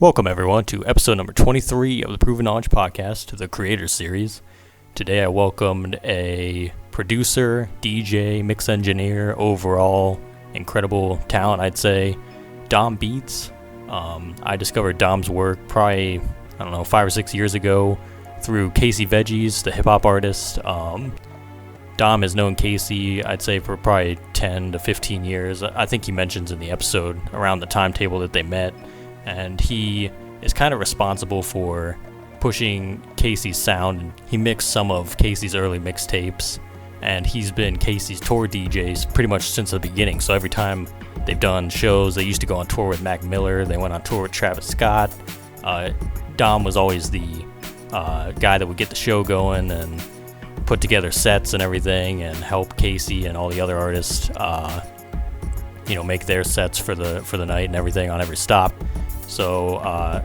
Welcome, everyone, to episode number 23 of the Proven Knowledge Podcast, the Creator Series. Today I welcomed a producer, DJ, mix engineer, overall incredible talent, I'd say, DomBeets. I discovered Dom's work probably, 5 or 6 years ago through Casey Veggies, the hip-hop artist. Dom has known Casey, I'd say, for probably 10 to 15 years. I think he mentions in the episode around the timetable that they met. And he is kind of responsible for pushing Casey's sound. He mixed some of Casey's early mixtapes, and he's been Casey's tour DJs pretty much since the beginning. So every time they've done shows, they used to go on tour with Mac Miller, they went on tour with Travis Scott. Dom was always the guy that would get the show going and put together sets and everything and help Casey and all the other artists make their sets for the night and everything on every stop. So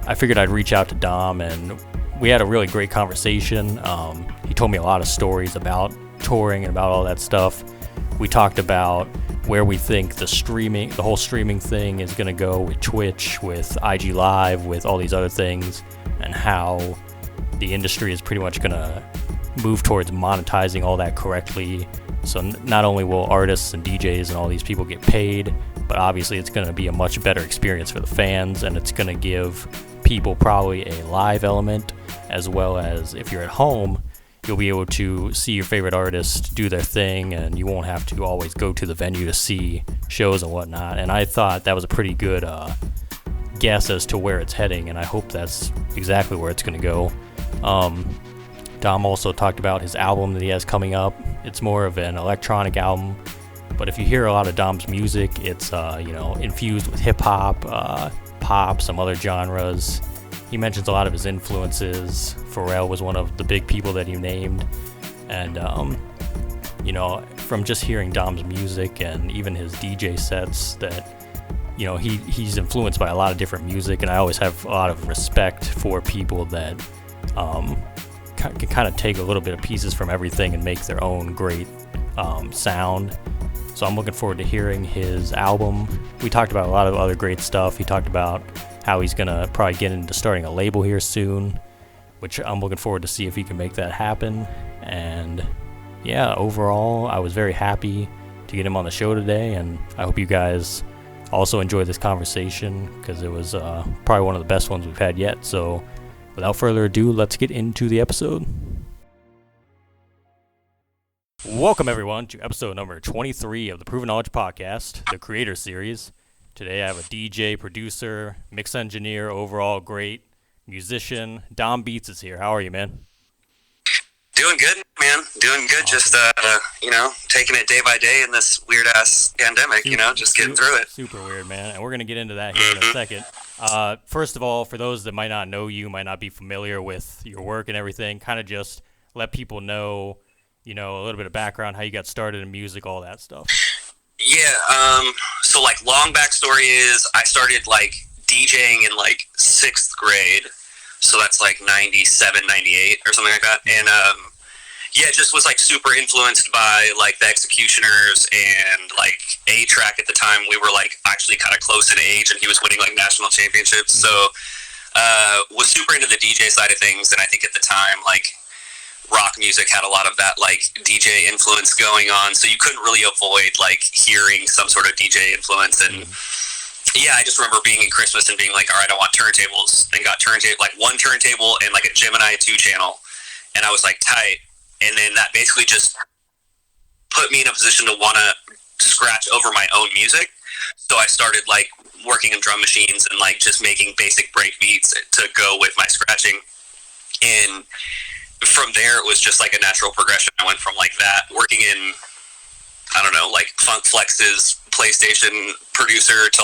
I figured I'd reach out to Dom, and we had a really great conversation. He told me a lot of stories about touring and about all that stuff. We talked about where we think the whole streaming thing is going to go with Twitch, with IG Live, with all these other things, and how the industry is pretty much going to move towards monetizing all that correctly. So not only will artists and DJs and all these people get paid, but obviously it's going to be a much better experience for the fans, and it's going to give people probably a live element, as well as if you're at home, you'll be able to see your favorite artist do their thing, and you won't have to always go to the venue to see shows and whatnot. And I thought that was a pretty good guess as to where it's heading, and I hope that's exactly where it's going to go. Dom also talked about his album that he has coming up. It's more of an electronic album, but if you hear a lot of Dom's music, it's infused with hip-hop, pop, some other genres. He mentions a lot of his influences. Pharrell was one of the big people that he named, and from just hearing Dom's music and even his DJ sets, that he's influenced by a lot of different music, and I always have a lot of respect for people that can kind of take a little bit of pieces from everything and make their own great sound. So I'm looking forward to hearing his album. We talked about a lot of other great stuff. He talked about how he's going to probably get into starting a label here soon, which I'm looking forward to see if he can make that happen. And yeah, overall, I was very happy to get him on the show today, and I hope you guys also enjoy this conversation, because it was probably one of the best ones we've had yet. So without further ado, let's get into the episode. Welcome, everyone, to episode number 23 of the Proven Knowledge Podcast, the Creator Series. Today I have a DJ, producer, mix engineer, overall great musician. DomBeets is here. How are you, man? Doing good, man. Doing good. Awesome. Just, taking it day by day in this weird-ass pandemic, just getting through it. Super weird, man. And we're going to get into that here in a second. First of all, for those that might not know you, might not be familiar with your work and everything, kind of just let people know, a little bit of background, how you got started in music, all that stuff. Yeah, so, long backstory is I started, DJing in, 6th grade, so that's, 97, 98 or something like that, and, just was, super influenced by, the Executioners and, A-Track at the time. We were, actually kind of close in age, and he was winning, national championships, so, was super into the DJ side of things, and I think at the time, rock music had a lot of that DJ influence going on, so you couldn't really avoid hearing some sort of DJ influence. And yeah, I just remember being in Christmas and being all right, I want turntables, and got one turntable and a Gemini 2 channel, and I was tight. And then that basically just put me in a position to want to scratch over my own music. So I started working in drum machines and just making basic break beats to go with my scratching. And from there, it was just a natural progression. I went from that, working in, Funk Flex's PlayStation producer, to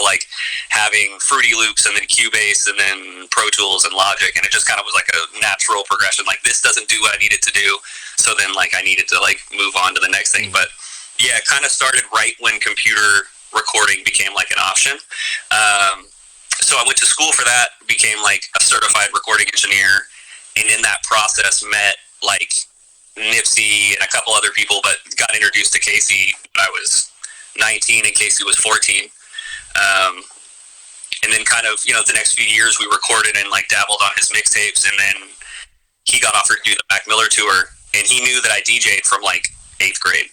having Fruity Loops and then Cubase and then Pro Tools and Logic, and it just kind of was a natural progression. This doesn't do what I needed to do, so then I needed to move on to the next thing. But yeah, it kind of started right when computer recording became an option. So I went to school for that, became a certified recording engineer. And in that process, met Nipsey and a couple other people, but got introduced to Casey when I was 19 and Casey was 14. And then kind of, the next few years we recorded and like dabbled on his mixtapes, and then he got offered to do the Mac Miller tour, and he knew that I DJ'd from like 8th grade.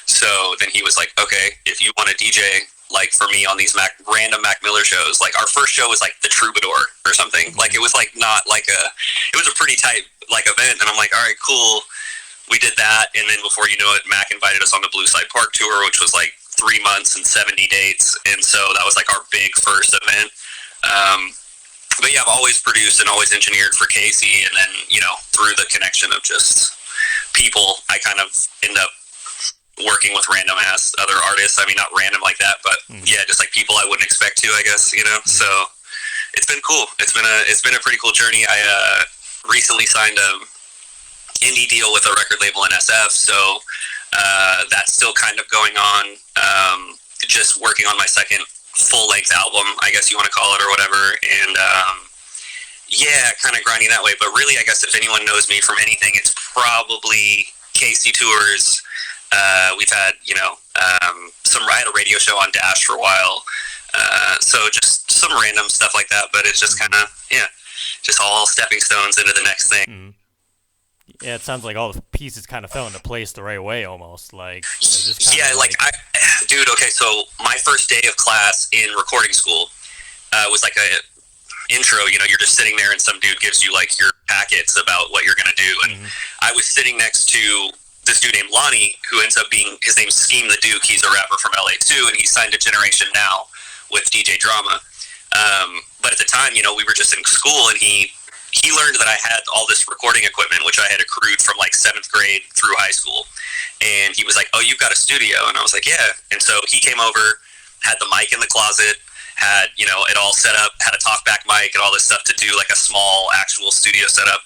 So then he was like, okay, if you want to DJ like for me on these random Mac Miller shows, like our first show was like the Troubadour or something. Like it was like not like it was a pretty tight like event, and I'm like, all right, cool. We did that, and then before you know it, Mac invited us on the Blue Side Park tour, which was like 3 months and 70 dates, and so that was like our big first event. But yeah, I've always produced and always engineered for Casey, and then through the connection of just people, I kind of end up working with random ass other artists. I mean, not random like that, but yeah, just like people I wouldn't expect to, I guess. So it's been cool. It's been a pretty cool journey. I recently signed a indie deal with a record label in SF, so that's still kind of going on. Just working on my second full-length album, I guess you want to call it, or whatever, and yeah, kind of grinding that way. But really, I guess if anyone knows me from anything, it's probably Casey tours. We've had, I had a radio show on Dash for a while, so just some random stuff like that, but it's just kind of, just all stepping stones into the next thing. Mm-hmm. Yeah, it sounds like all the pieces kind of fell into place the right way, almost. Like, dude, okay, so my first day of class in recording school was like a intro. You're just sitting there and some dude gives you like your packets about what you're gonna do, and I was sitting next to this dude named Lonnie, who ends up being, his name's Scheme the Duke. He's a rapper from LA too, and he signed to Generation Now with DJ Drama. But at the time, we were just in school, and he learned that I had all this recording equipment, which I had accrued from like 7th grade through high school. And he was like, oh, you've got a studio? And I was like, yeah. And so he came over, had the mic in the closet, had, it all set up, had a talkback mic and all this stuff to do like a small actual studio setup.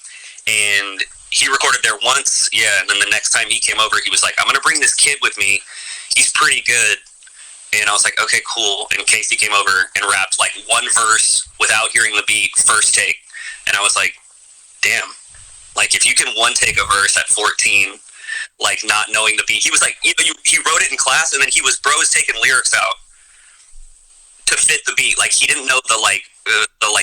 And he recorded there once, and then the next time he came over, he was like, I'm going to bring this kid with me. He's pretty good. And I was like, okay, cool. And Casey came over and rapped like one verse without hearing the beat, first take. And I was like, damn, like if you can one take a verse at 14, like not knowing the beat, he was like, he wrote it in class, and then he was taking lyrics out to fit the beat. Like he didn't know the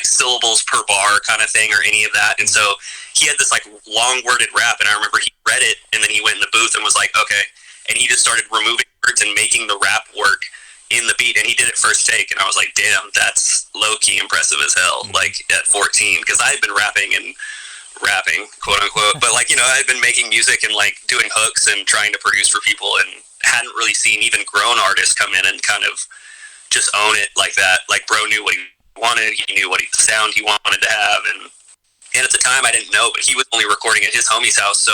syllables per bar kind of thing or any of that. And so he had this like long worded rap, and I remember he read it, and then he went in the booth and was like, okay. And he just started removing words and making the rap work in the beat, and he did it first take, and I was like, damn, that's low-key impressive as hell, like at 14, because I had been rapping, quote unquote, but like, I'd been making music and like doing hooks and trying to produce for people, and hadn't really seen even grown artists come in and kind of just own it like that. Like bro knew what he wanted, he knew the sound he wanted to have, and at the time I didn't know, but he was only recording at his homie's house, so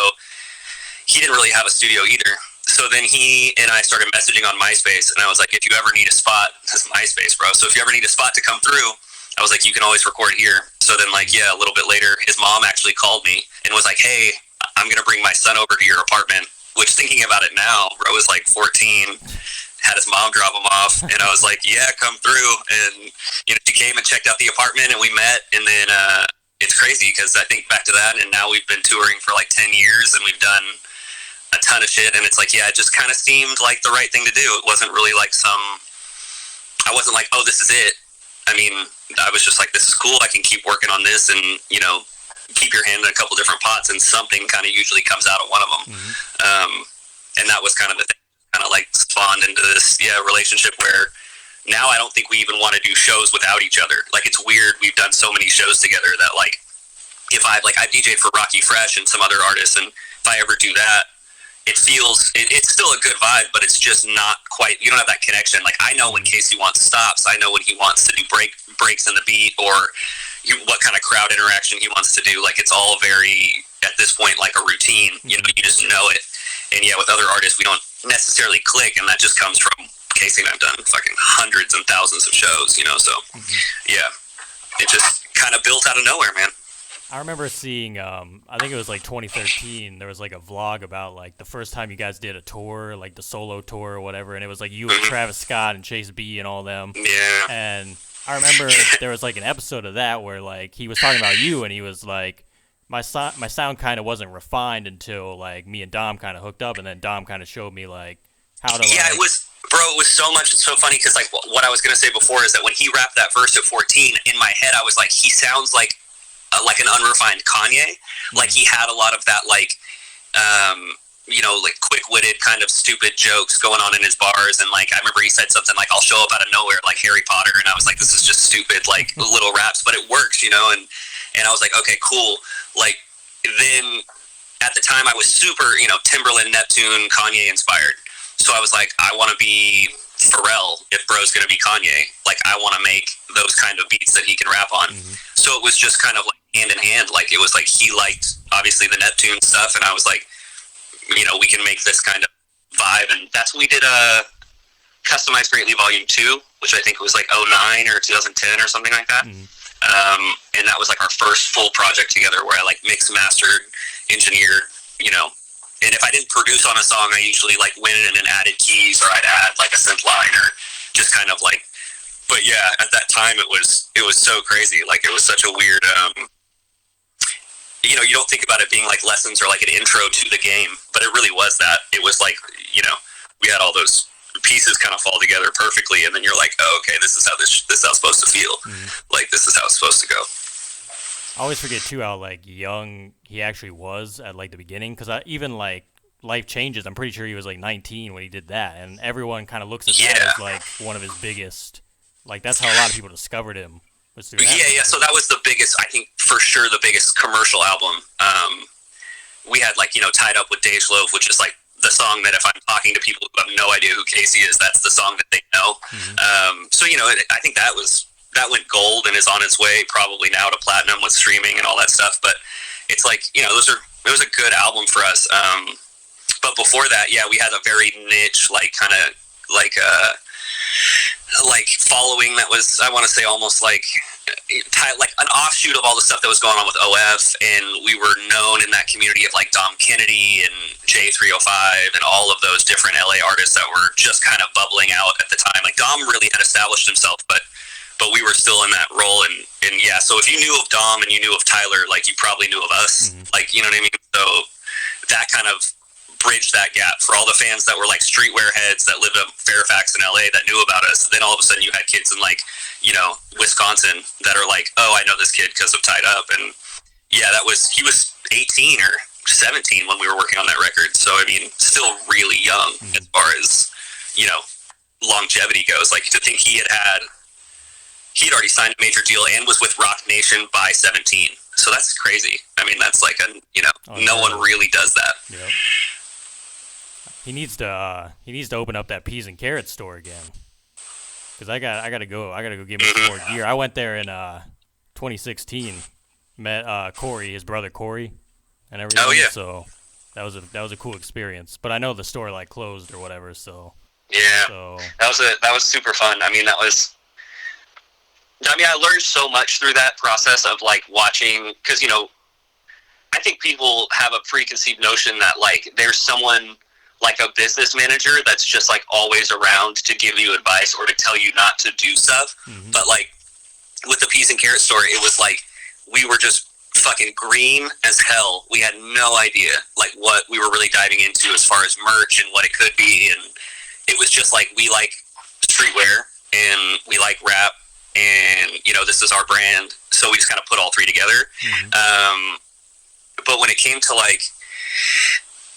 he didn't really have a studio either. So then he and I started messaging on MySpace, and I was like, if you ever need a spot, that's MySpace, bro. So if you ever need a spot to come through, I was like, you can always record here. So then, like, a little bit later, his mom actually called me and was like, hey, I'm going to bring my son over to your apartment, which thinking about it now, bro was like 14, had his mom drop him off, and I was like, yeah, come through. And, she came and checked out the apartment, and we met, and then it's crazy because I think back to that, and now we've been touring for like 10 years, and we've done a ton of shit, and it's like, it just kind of seemed like the right thing to do. It wasn't really like I wasn't like, oh, this is it. I mean, I was just like, this is cool, I can keep working on this, and keep your hand in a couple different pots, and something kind of usually comes out of one of them. And that was kind of the thing, kind of like spawned into this relationship where now I don't think we even want to do shows without each other. Like, it's weird, we've done so many shows together that like, if I've DJ'd for Rocky Fresh and some other artists, and if I ever do that, it's still a good vibe, but it's just not quite, you don't have that connection. Like, I know when Casey wants stops, I know when he wants to do breaks in the beat, or what kind of crowd interaction he wants to do. Like, it's all very, at this point, like a routine, you just know it. And with other artists, we don't necessarily click, and that just comes from Casey and I've done fucking hundreds and thousands of shows, so it just kind of built out of nowhere, man. I remember seeing, I think it was like 2013, there was like a vlog about like the first time you guys did a tour, like the solo tour or whatever, and it was like you and Travis Scott and Chase B and all them. Yeah. And I remember there was like an episode of that where like he was talking about you, and he was like, my sound kind of wasn't refined until like me and Dom kind of hooked up, and then Dom kind of showed me like how to Bro, it was so much. It's so funny because like what I was gonna say before is that when he rapped that verse at 14, in my head I was like, he sounds like an unrefined Kanye. Like he had a lot of that like, like quick-witted kind of stupid jokes going on in his bars, and like I remember he said something like, "I'll show up out of nowhere like Harry Potter," and I was like, "This is just stupid like little raps," but it works, and I was like, "Okay, cool." Like then at the time I was super, Timberland, Neptune, Kanye inspired. So I was like, I want to be Pharrell if bro's going to be Kanye. Like, I want to make those kind of beats that he can rap on. Mm-hmm. So it was just kind of like hand in hand. Like, it was like he liked, obviously, the Neptune stuff. And I was like, we can make this kind of vibe. And that's what we did Customized Greatly Volume 2, which I think was like 2009 or 2010 or something like that. Mm-hmm. And that was like our first full project together where I like mixed, mastered, engineered, and if I didn't produce on a song, I usually like went in and added keys, or I'd add like a synth line, or just kind of like. But yeah, at that time it was so crazy. Like it was such a weird. You don't think about it being like lessons or like an intro to the game, but it really was that. It was like we had all those pieces kind of fall together perfectly, and then you're like, oh, okay, this is how this is how it's supposed to feel. Mm-hmm. Like this is how it's supposed to go. I always forget too how like young he actually was at like the beginning, because even like Life Changes, I'm pretty sure he was like 19 when he did that, and everyone kind of looks at that as like one of his biggest. Like that's how a lot of people discovered him. Was through that. Yeah. So that was the biggest, I think for sure the biggest commercial album. We had like Tied Up with Dej Loaf, which is like the song that if I'm talking to people who have no idea who Casey is, that's the song that they know. Mm-hmm. So I think that went gold and is on its way probably now to platinum with streaming and all that stuff. But it's like, it was a good album for us. But before that, we had a very niche, like kind of like following that was, I want to say almost like an offshoot of all the stuff that was going on with OF. And we were known in that community of like Dom Kennedy and J305 and all of those different LA artists that were just kind of bubbling out at the time. Like Dom really had established himself, but we were still in that role, and so if you knew of Dom and you knew of Tyler, like you probably knew of us, mm-hmm. Like you know what I mean. So that kind of bridged that gap for all the fans that were like streetwear heads that lived in Fairfax and LA that knew about us. Then all of a sudden you had kids in like Wisconsin that are like, oh, I know this kid because of Tied Up, and he was 18 or 17 when we were working on that record. So I mean, still really young, mm-hmm. as far as longevity goes. Like to think he'd already signed a major deal and was with Rock Nation by 17. So that's crazy. I mean, that's like no one really does that. Yep. He needs to open up that Peas and Carrots store again. Cause I gotta go get me some more gear. I went there in 2016, met Corey, his brother Corey, and everything. Oh yeah. So that was a cool experience. But I know the store like closed or whatever. So yeah. So that was super fun. I mean, I learned so much through that process of like watching, because I think people have a preconceived notion that like there's someone like a business manager that's just like always around to give you advice or to tell you not to do stuff. Mm-hmm. But like with the Peas and Carrots story, it was like we were just fucking green as hell. We had no idea like what we were really diving into as far as merch and what it could be, and it was just like we like streetwear and we like rap. And this is our brand, so we just kind of put all three together. Mm-hmm. But when it came to like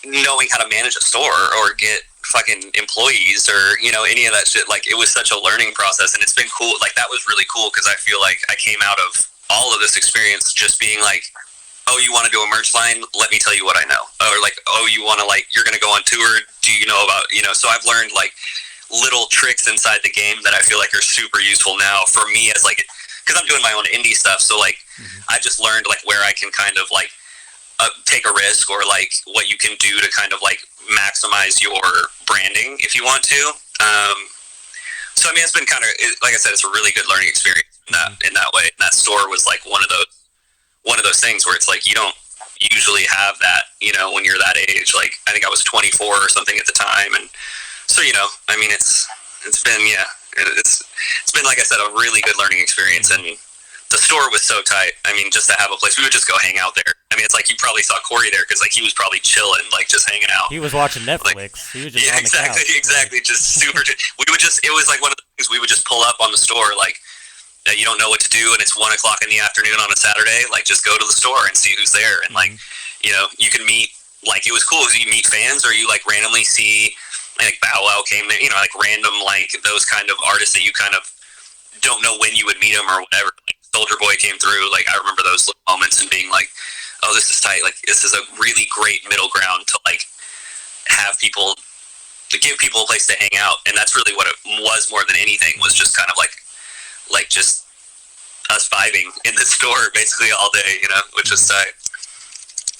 knowing how to manage a store or get fucking employees or any of that shit, like it was such a learning process, and it's been cool. Like that was really cool because I feel like I came out of all of this experience just being like, oh, you want to do a merch line? Let me tell you what I know. Or like, oh, you want to like, you're gonna go on tour? Do you know about So I've learned like little tricks inside the game that I feel like are super useful now for me as like, because I'm doing my own indie stuff, so like mm-hmm. I just learned like where I can kind of like take a risk, or like what you can do to kind of like maximize your branding if you want to. So I mean, it's been kind of, like I said, it's a really good learning experience in that way. And that store was like one of those things where it's like you don't usually have that when you're that age. Like I think I was 24 or something at the time, and so I mean, it's been it's been, like I said, a really good learning experience, and the store was so tight. I mean, just to have a place, we would just go hang out there. I mean, it's like you probably saw Corey there because like he was probably chilling, like just hanging out. He was watching Netflix. Like, he was just on the couch. Exactly. Just super. We would just. It was like one of the things we would just pull up on the store, like you don't know what to do, and it's 1:00 in the afternoon on a Saturday. Like just go to the store and see who's there, and like you can meet. Like it was cool. You meet fans, or you like randomly see like Bow Wow came there. Like random like those kind of artists that you kind of don't know when you would meet them or whatever. Like Soldier Boy came through. Like I remember those moments and being like, oh, this is tight. Like this is a really great middle ground to like have people, to give people a place to hang out. And that's really what it was more than anything, was just kind of like just us vibing in the store basically all day, which is tight.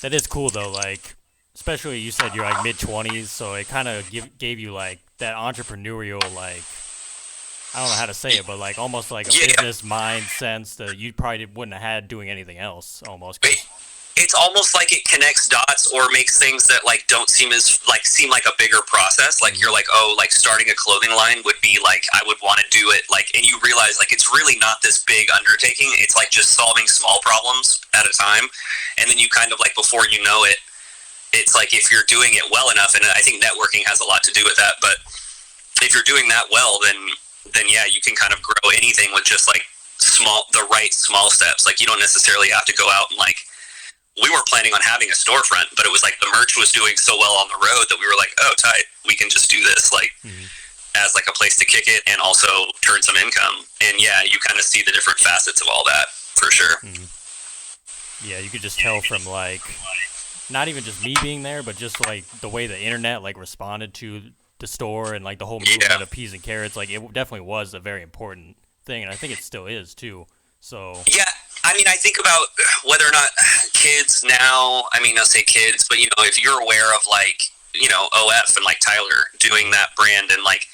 That is cool though. Like, especially you said you're like mid-20s, so it kind of gave you like that entrepreneurial, like, I don't know how to say it, but like almost like a business mind sense that you probably wouldn't have had doing anything else almost. It's almost like it connects dots or makes things that like don't seem like a bigger process. Like you're like, oh, like starting a clothing line would be like, I would want to do it. Like, and you realize like it's really not this big undertaking. It's like just solving small problems at a time. And then you kind of like, before you know it, it's like if you're doing it well enough, and I think networking has a lot to do with that, but if you're doing that well, then yeah, you can kind of grow anything with just like the right small steps. Like you don't necessarily have to go out and like, we were planning on having a storefront, but it was like the merch was doing so well on the road that we were like, oh, tight, we can just do this like as like a place to kick it and also turn some income. And yeah, you kind of see the different facets of all that for sure. Yeah, you could just tell from like, not even just me being there, but just like the way the internet like responded to the store and like the whole movement of peas and carrots. Like it definitely was a very important thing, and I think it still is too. So yeah, I mean, I think about whether or not kids now. I mean, I'll say kids, but if you're aware of like OF and like Tyler doing that brand, and like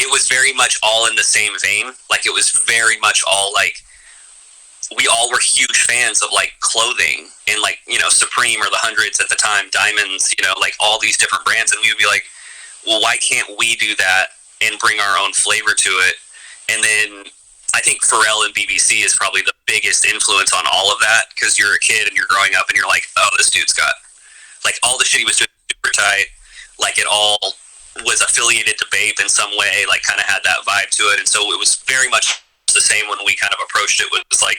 it was very much all in the same vein. Like it was very much all like, we all were huge fans of like clothing and like Supreme or the Hundreds at the time, Diamonds, like all these different brands, and we would be like, well, why can't we do that and bring our own flavor to it? And then I think Pharrell and BBC is probably the biggest influence on all of that, because you're a kid and you're growing up and you're like, oh, this dude's got like all the shit he was doing super tight, like it all was affiliated to Bape in some way, like kind of had that vibe to it. And so it was very much the same when we kind of approached it. Was like,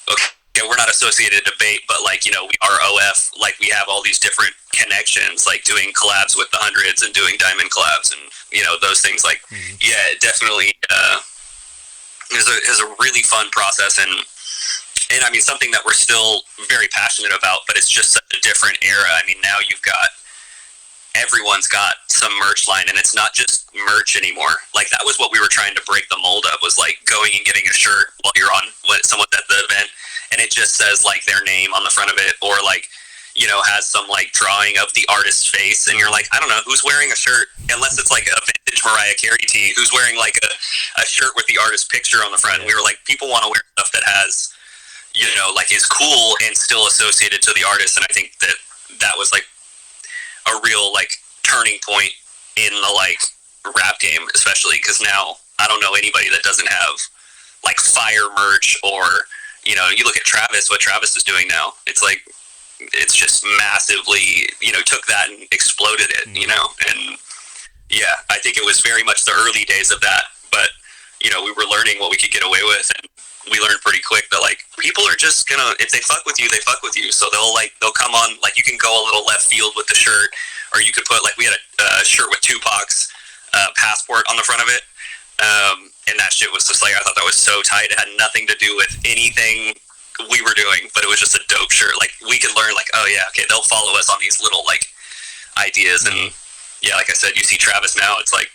okay, we're not associated to Bape, but like we are OF, like we have all these different connections, like doing collabs with the Hundreds and doing diamond collabs and those things. Like yeah, it definitely is a really fun process, and I mean something that we're still very passionate about, but it's just such a different era. I mean, now everyone's got some merch line, and it's not just merch anymore. Like that was what we were trying to break the mold of, was like going and getting a shirt while you're on someone's at the event, and it just says like their name on the front of it, or like has some like drawing of the artist's face, and you're like, I don't know who's wearing a shirt, unless it's like a vintage Mariah Carey tee, who's wearing like a shirt with the artist's picture on the front. And we were like, people want to wear stuff that has like is cool and still associated to the artist. And I think that was like a real like turning point in the like rap game, especially because now I don't know anybody that doesn't have like fire merch, or you look at Travis, what Travis is doing now, it's like it's just massively took that and exploded it, and yeah, I think it was very much the early days of that, but we were learning what we could get away with, and we learned pretty quick that like people are just gonna, if they fuck with you, they fuck with you. So they'll come on, like you can go a little left field with the shirt, or you could put like, we had a shirt with Tupac's passport on the front of it, and that shit was just like, I thought that was so tight. It had nothing to do with anything we were doing, but it was just a dope shirt. Like we could learn like, oh yeah, okay, they'll follow us on these little like ideas. And yeah, like I said, you see Travis now, it's like,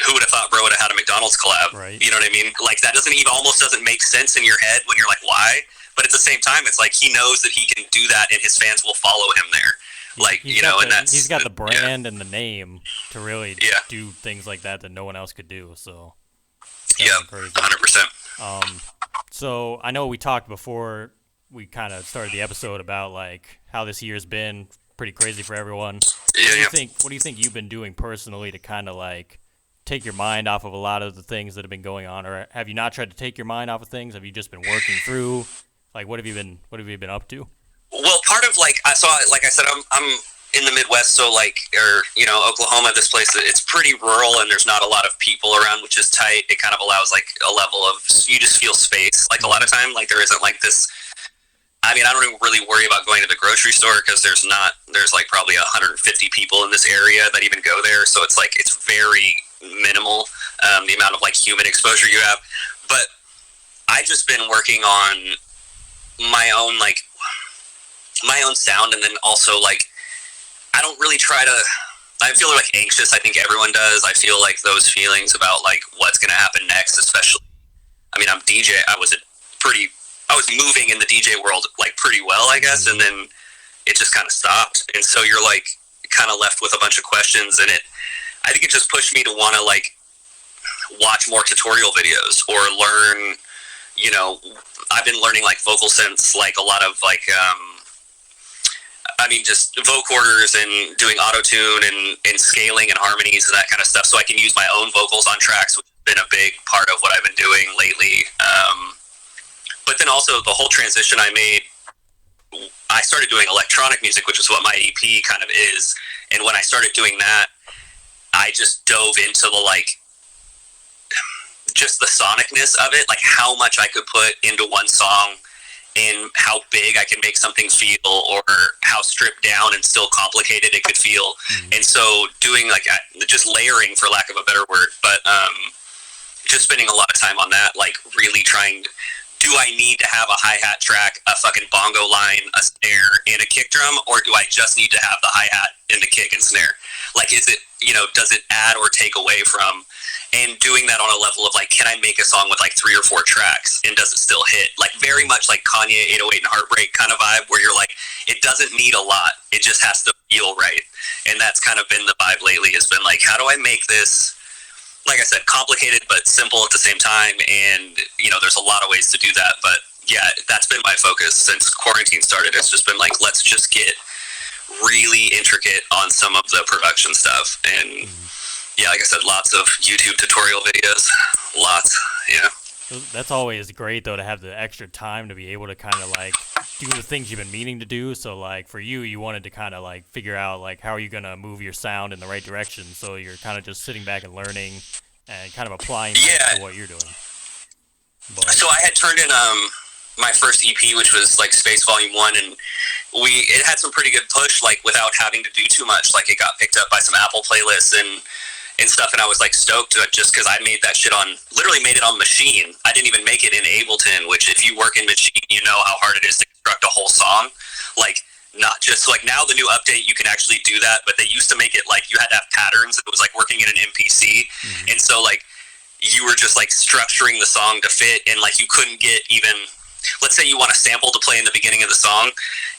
who would have thought bro would have had a McDonald's collab? Right. You know what I mean? Like that almost doesn't make sense in your head when you're like, why? But at the same time, it's like he knows that he can do that and his fans will follow him there. Like, and that's, he's got the brand and the name to really do things like that no one else could do. So yeah, 100%. So I know we talked before we kind of started the episode about like how this year's been pretty crazy for everyone. What do you think you've been doing personally to kind of like take your mind off of a lot of the things that have been going on, or have you not tried to take your mind off of things? Have you just been working through? Like, what have you been up to? Well, part of like I said, I'm in the Midwest, so like, or Oklahoma, this place, it's pretty rural and there's not a lot of people around, which is tight. It kind of allows like a level of, you just feel space. Like a lot of time, like there isn't like this. I mean, I don't even really worry about going to the grocery store because there's like probably 150 people in this area that even go there. So it's like, it's very minimal, the amount of like human exposure you have. But I've just been working on my own sound, and then also like, I don't really try to, I feel like anxious. I think everyone does. I feel like those feelings about like what's going to happen next, especially, I mean, I'm DJ. I was moving in the DJ world like pretty well, I guess. And then it just kind of stopped. And so you're like kind of left with a bunch of questions, and I think it just pushed me to want to like watch more tutorial videos or learn, I've been learning like vocal synths, like a lot of like, just vocorders and doing auto-tune and scaling and harmonies and that kind of stuff, so I can use my own vocals on tracks, which has been a big part of what I've been doing lately. But then also the whole transition I made, I started doing electronic music, which is what my EP kind of is. And when I started doing that, I just dove into the like, just the sonicness of it, like how much I could put into one song, and how big I can make something feel, or how stripped down and still complicated it could feel. And so doing like just layering, for lack of a better word, but just spending a lot of time on that, like really trying, do I need to have a hi-hat track, a fucking bongo line, a snare, and a kick drum, or do I just need to have the hi-hat and the kick and snare? Like, is it, does it add or take away from? And doing that on a level of like, can I make a song with like 3 or 4 tracks and does it still hit? Like very much like Kanye 808 and Heartbreak kind of vibe, where you're like, it doesn't need a lot, it just has to feel right. And that's kind of been the vibe lately, has been like, how do I make this, like I said, complicated but simple at the same time? And there's a lot of ways to do that, but yeah, that's been my focus since quarantine started. It's just been like, let's just get really intricate on some of the production stuff. And yeah, like I said, lots of YouTube tutorial videos, lots, yeah. That's always great, though, to have the extra time to be able to kind of, like, do the things you've been meaning to do. So, like, for you wanted to kind of, like, figure out, like, how are you going to move your sound in the right direction. So you're kind of just sitting back and learning and kind of applying that to what you're doing. But so I had turned in my first EP, which was, like, Space Volume 1, and it had some pretty good push, like, without having to do too much. Like, it got picked up by some Apple playlists and stuff, and I was like stoked just because I made that shit literally made it on Machine. I didn't even make it in Ableton, which if you work in Machine, you know how hard it is to construct a whole song. Like, not just like, now the new update you can actually do that, but they used to make it like you had to have patterns. It was like working in an MPC. And so like you were just like structuring the song to fit, and like you couldn't get even, let's say you want a sample to play in the beginning of the song,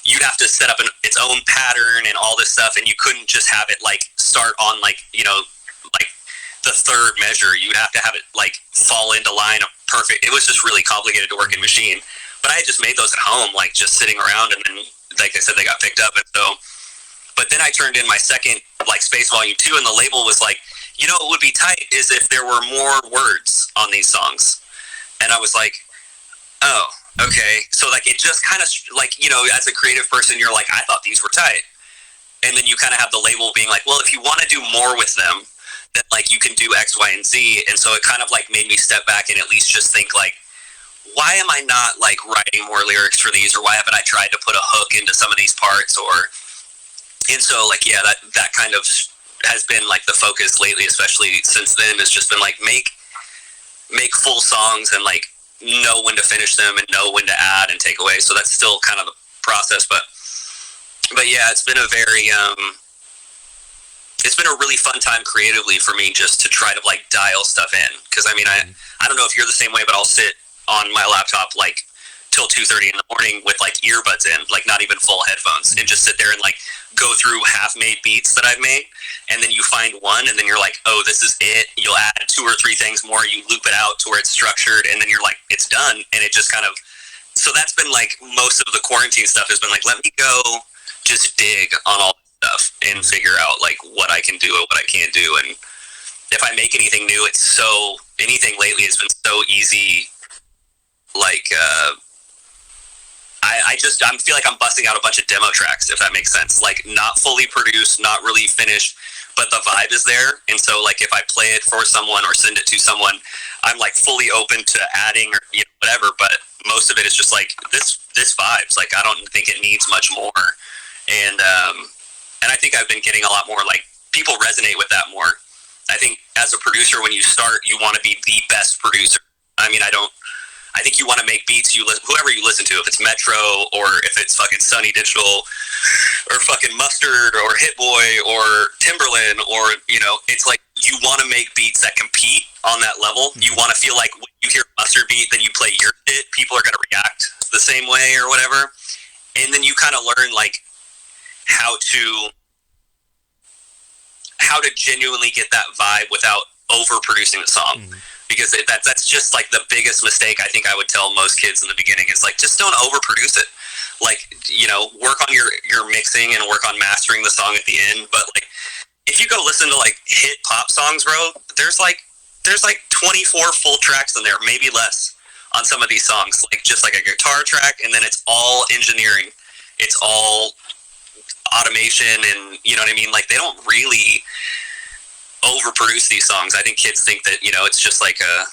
you'd have to set up its own pattern and all this stuff, and you couldn't just have it like start on like like the third measure. You'd have to have it like fall into line of perfect. It was just really complicated to work in Machine, but I had just made those at home, like just sitting around, and then like I said, they got picked up. And so, but then I turned in my second like Space Volume 2, and the label was like, what would be tight is if there were more words on these songs. And I was like, oh, okay. So like it just kind of like, as a creative person, you're like, I thought these were tight. And then you kind of have the label being like, well, if you want to do more with them, that like you can do X, Y, and Z. And so it kind of like made me step back and at least just think like, why am I not like writing more lyrics for these, or why haven't I tried to put a hook into some of these parts? And so like, yeah, that kind of has been like the focus lately, especially since then. It's just been like make full songs and like know when to finish them and know when to add and take away. So that's still kind of the process, but yeah, it's been a very it's been a really fun time creatively for me, just to try to like dial stuff in. Because I mean, I don't know if you're the same way, but I'll sit on my laptop like till 2:30 in the morning with like earbuds in, like not even full headphones, and just sit there and like go through half-made beats that I've made, and then you find one, and then you're like, oh, this is it. You'll add 2 or 3 things more, you loop it out to where it's structured, and then you're like, it's done. And it just kind of, so that's been like most of the quarantine stuff has been like, let me go just dig on all this stuff and figure out like what I can do and what I can't do. And if I make anything new, anything lately has been so easy. Like, I feel like I'm busting out a bunch of demo tracks, if that makes sense. Like, not fully produced, not really finished, but the vibe is there. And so, like, if I play it for someone or send it to someone, I'm like fully open to adding or whatever. But most of it is just like this vibes. Like, I don't think it needs much more. And I think I've been getting a lot more, like, people resonate with that more. I think as a producer, when you start, you want to be the best producer. I mean, I think you want to make beats, whoever you listen to, if it's Metro or if it's fucking Sunny Digital or fucking Mustard or Hit Boy or Timberland, or, it's like you want to make beats that compete on that level. You want to feel like when you hear a Mustard beat, then you play your shit, people are going to react the same way or whatever. And then you kind of learn, like, how to genuinely get that vibe without overproducing the song. Because that's just like the biggest mistake I think I would tell most kids in the beginning is, like, just don't overproduce it. Like, work on your mixing and work on mastering the song at the end. But, like, if you go listen to, like, hit pop songs, bro, there's like 24 full tracks in there, maybe less, on some of these songs. Like, just like a guitar track, and then it's all engineering. It's all automation, and you know what I mean? Like, they don't really overproduce these songs. I think kids think that, it's just like I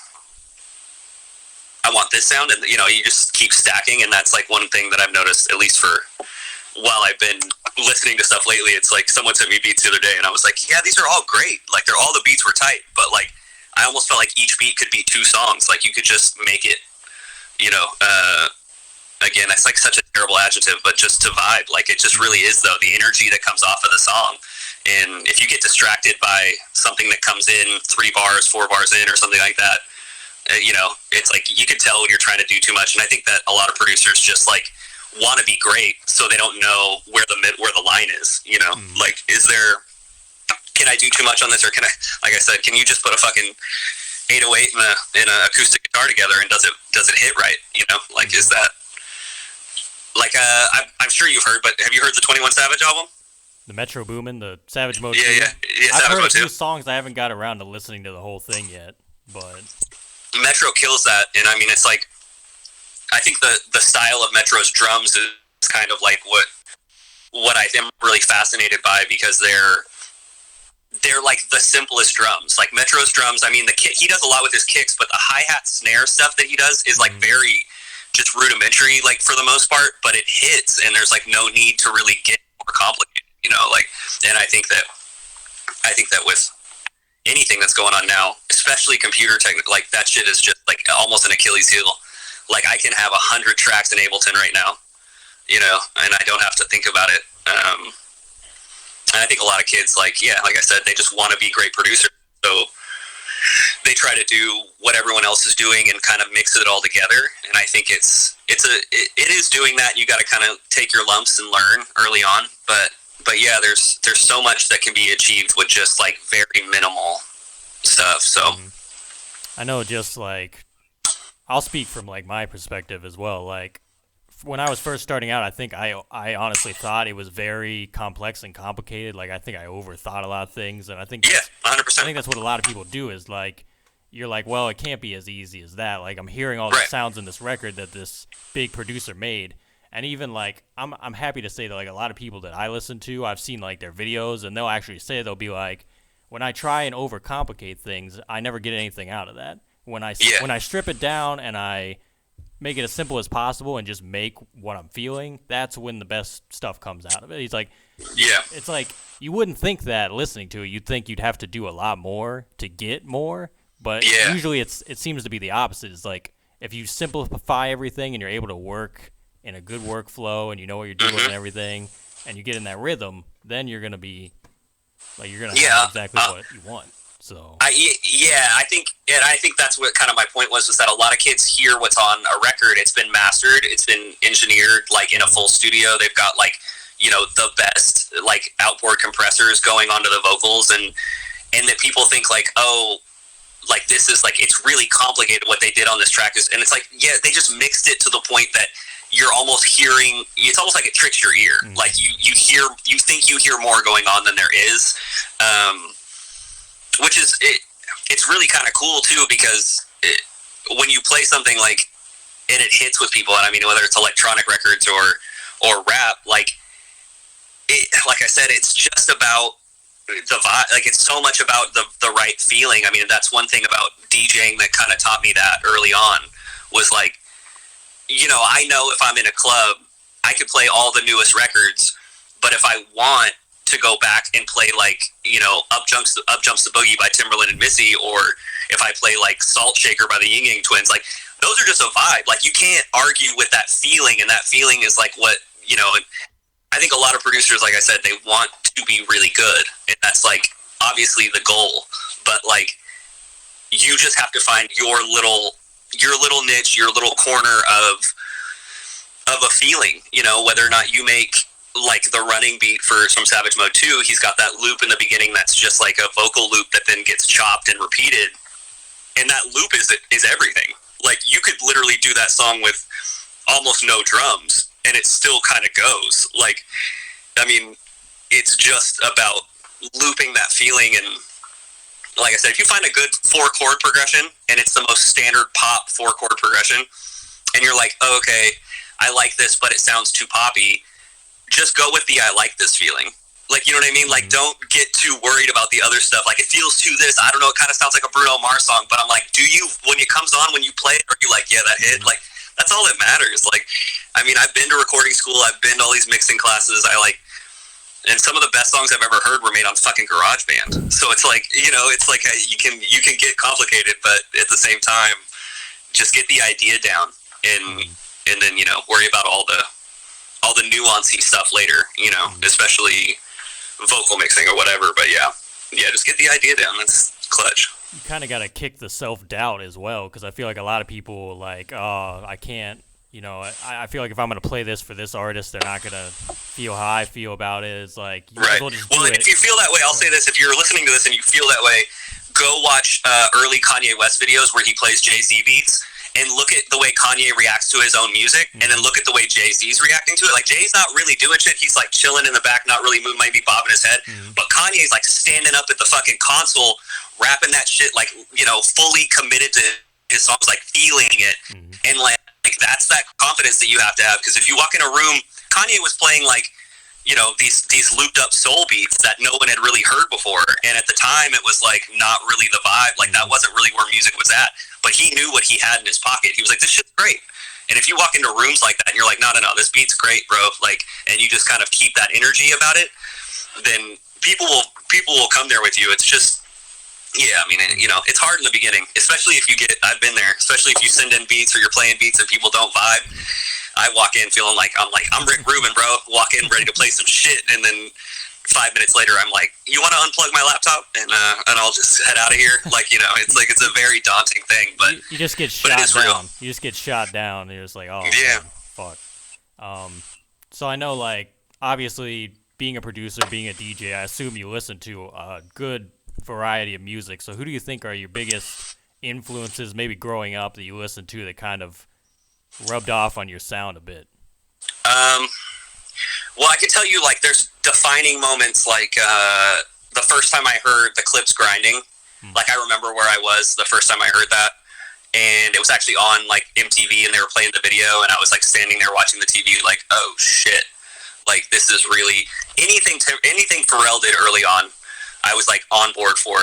want this sound, and you just keep stacking. And that's like one thing that I've noticed, at least for while I've been listening to stuff lately. It's like someone sent me beats the other day and I was like, yeah, these are all great, like all the beats were tight, but like I almost felt like each beat could be 2 songs. Like, you could just make it, again, that's like such a terrible adjective, but just to vibe. Like, it just really is, though, the energy that comes off of the song. And if you get distracted by something that comes in 3 bars, 4 bars in, or something like that, it's like you can tell when you're trying to do too much. And I think that a lot of producers just like want to be great, so they don't know where the line is. Like, can I do too much on this, or can I, like I said, can you just put a fucking 808 and an acoustic guitar together, and does it hit right? Like, is that like I'm sure you've heard, but have you heard the 21 Savage album? The Metro Boomin, the Savage Mode. Yeah. I've heard a few songs. I haven't got around to listening to the whole thing yet, but Metro kills that. And I mean, it's like, I think the style of Metro's drums is kind of like what I am really fascinated by, because they're like the simplest drums. Like, Metro's drums, I mean, he does a lot with his kicks, but the hi-hat snare stuff that he does is like very just rudimentary, like, for the most part, but it hits, and there's like no need to really get more complicated. Like, and I think that with anything that's going on now, especially computer tech, like, that shit is just like almost an Achilles heel. Like, I can have 100 tracks in Ableton right now, and I don't have to think about it. And I think a lot of kids, like I said, they just want to be great producers, so they try to do what everyone else is doing and kind of mix it all together. And I think it is doing that. You got to kind of take your lumps and learn early on, but yeah, there's so much that can be achieved with just like very minimal stuff. So I know, just like, I'll speak from like my perspective as well. Like, when I was first starting out, I think I honestly thought it was very complex and complicated. Like, I think I overthought a lot of things, and I think 100%. I think that's what a lot of people do, is like, you're like, well, it can't be as easy as that. Like, I'm hearing all the sounds in this record that this big producer made. And even, like, I'm happy to say that, like, a lot of people that I listen to, I've seen, like, their videos, and they'll actually say, they'll be like, when I try and overcomplicate things, I never get anything out of that. When I strip it down and I make it as simple as possible and just make what I'm feeling, that's when the best stuff comes out of it. He's like, it's like, you wouldn't think that listening to it. You'd think you'd have to do a lot more to get more, but usually it seems to be the opposite. It's like, if you simplify everything and you're able to work in a good workflow and you know what you're doing and everything, and you get in that rhythm, then you're gonna be like, you're gonna have exactly what you want. So I think that's what kind of my point was that a lot of kids hear what's on a record. It's been mastered, it's been engineered, like, in a full studio. They've got, like, the best, like, outboard compressors going onto the vocals, and that people think, like, oh, like, this is, like, it's really complicated what they did on this track is, and it's like, yeah, they just mixed it to the point that you're almost hearing, it's almost like it tricks your ear. Like, you think you hear more going on than there is, which is, it's really kind of cool too, because when you play something like, and it hits with people, and I mean, whether it's electronic records or rap, like I said, it's just about the vibe. Like, it's so much about the right feeling. I mean, that's one thing about DJing that kind of taught me that early on, was like, I know if I'm in a club, I could play all the newest records, but if I want to go back and play like, Up Jumps the Boogie by Timberland and Missy, or if I play like Salt Shaker by the Ying Yang Twins, like, those are just a vibe. Like, you can't argue with that feeling, and that feeling is like what, and I think a lot of producers, like I said, they want to be really good, and that's like obviously the goal, but like, you just have to find your little niche, your little corner of a feeling, whether or not you make like the running beat for some Savage Mode 2, he's got that loop in the beginning that's just like a vocal loop that then gets chopped and repeated, and that loop is everything. Like, you could literally do that song with almost no drums, and it still kind of goes. Like, I mean, it's just about looping that feeling. And like I said, if you find a good 4-chord progression, and it's the most standard pop 4-chord progression, and you're like, oh, okay, I like this, but it sounds too poppy, just go with the I like this feeling. Like, you know what I mean? Like, don't get too worried about the other stuff. Like, it feels too this, I don't know, it kind of sounds like a Bruno Mars song, but I'm like, when it comes on, when you play it, are you like, yeah, that hit? Like, that's all that matters. Like, I mean, I've been to recording school, I've been to all these mixing classes, and some of the best songs I've ever heard were made on fucking GarageBand. So it's like, it's like you can get complicated, but at the same time, just get the idea down, and then, worry about all the nuancy stuff later, especially vocal mixing or whatever. But yeah, just get the idea down. That's clutch. You kind of got to kick the self-doubt as well, because I feel like a lot of people like, oh, I can't, I feel like if I'm going to play this for this artist, they're not going to feel how I feel about it. It's like, right. Well, if you feel that way, I'll say this. If you're listening to this and you feel that way, go watch early Kanye West videos where he plays Jay-Z beats, and look at the way Kanye reacts to his own music, and then look at the way Jay-Z's reacting to it. Like, Jay's not really doing shit. He's, like, chilling in the back, not really moving, might be bobbing his head. But Kanye's, like, standing up at the fucking console, rapping that shit, like, fully committed to his songs, like, feeling it. And, like, that's that confidence that you have to have. Because if you walk in a room, Kanye was playing, like, these looped up soul beats that no one had really heard before. And at the time, it was, like, not really the vibe. Like, that wasn't really where music was at. But he knew what he had in his pocket. He was like, this shit's great. And if you walk into rooms like that and you're like, no, this beat's great, bro, like, and you just kind of keep that energy about it, then people will come there with you. It's just, yeah, I mean, it's hard in the beginning, especially if I've been there, especially if you send in beats or you're playing beats and people don't vibe. I walk in feeling like, I'm Rick Rubin, bro. Walk in ready to play some shit, and then 5 minutes later, I'm like, you want to unplug my laptop and I'll just head out of here. Like, it's like, it's a very daunting thing, but you just get shot down. Real. You just get shot down, and you're just like, oh, yeah, man, fuck. So I know, like, obviously, being a producer, being a DJ, I assume you listen to a good variety of music. So who do you think are your biggest influences, maybe growing up, that you listened to that kind of rubbed off on your sound a bit? Well, I can tell you, like, there's defining moments, like, the first time I heard the Clips grinding, like, I remember where I was the first time I heard that, and it was actually on, like, MTV, and they were playing the video, and I was, like, standing there watching the TV, like, oh, shit, like, this is really, anything Pharrell did early on, I was, like, on board for.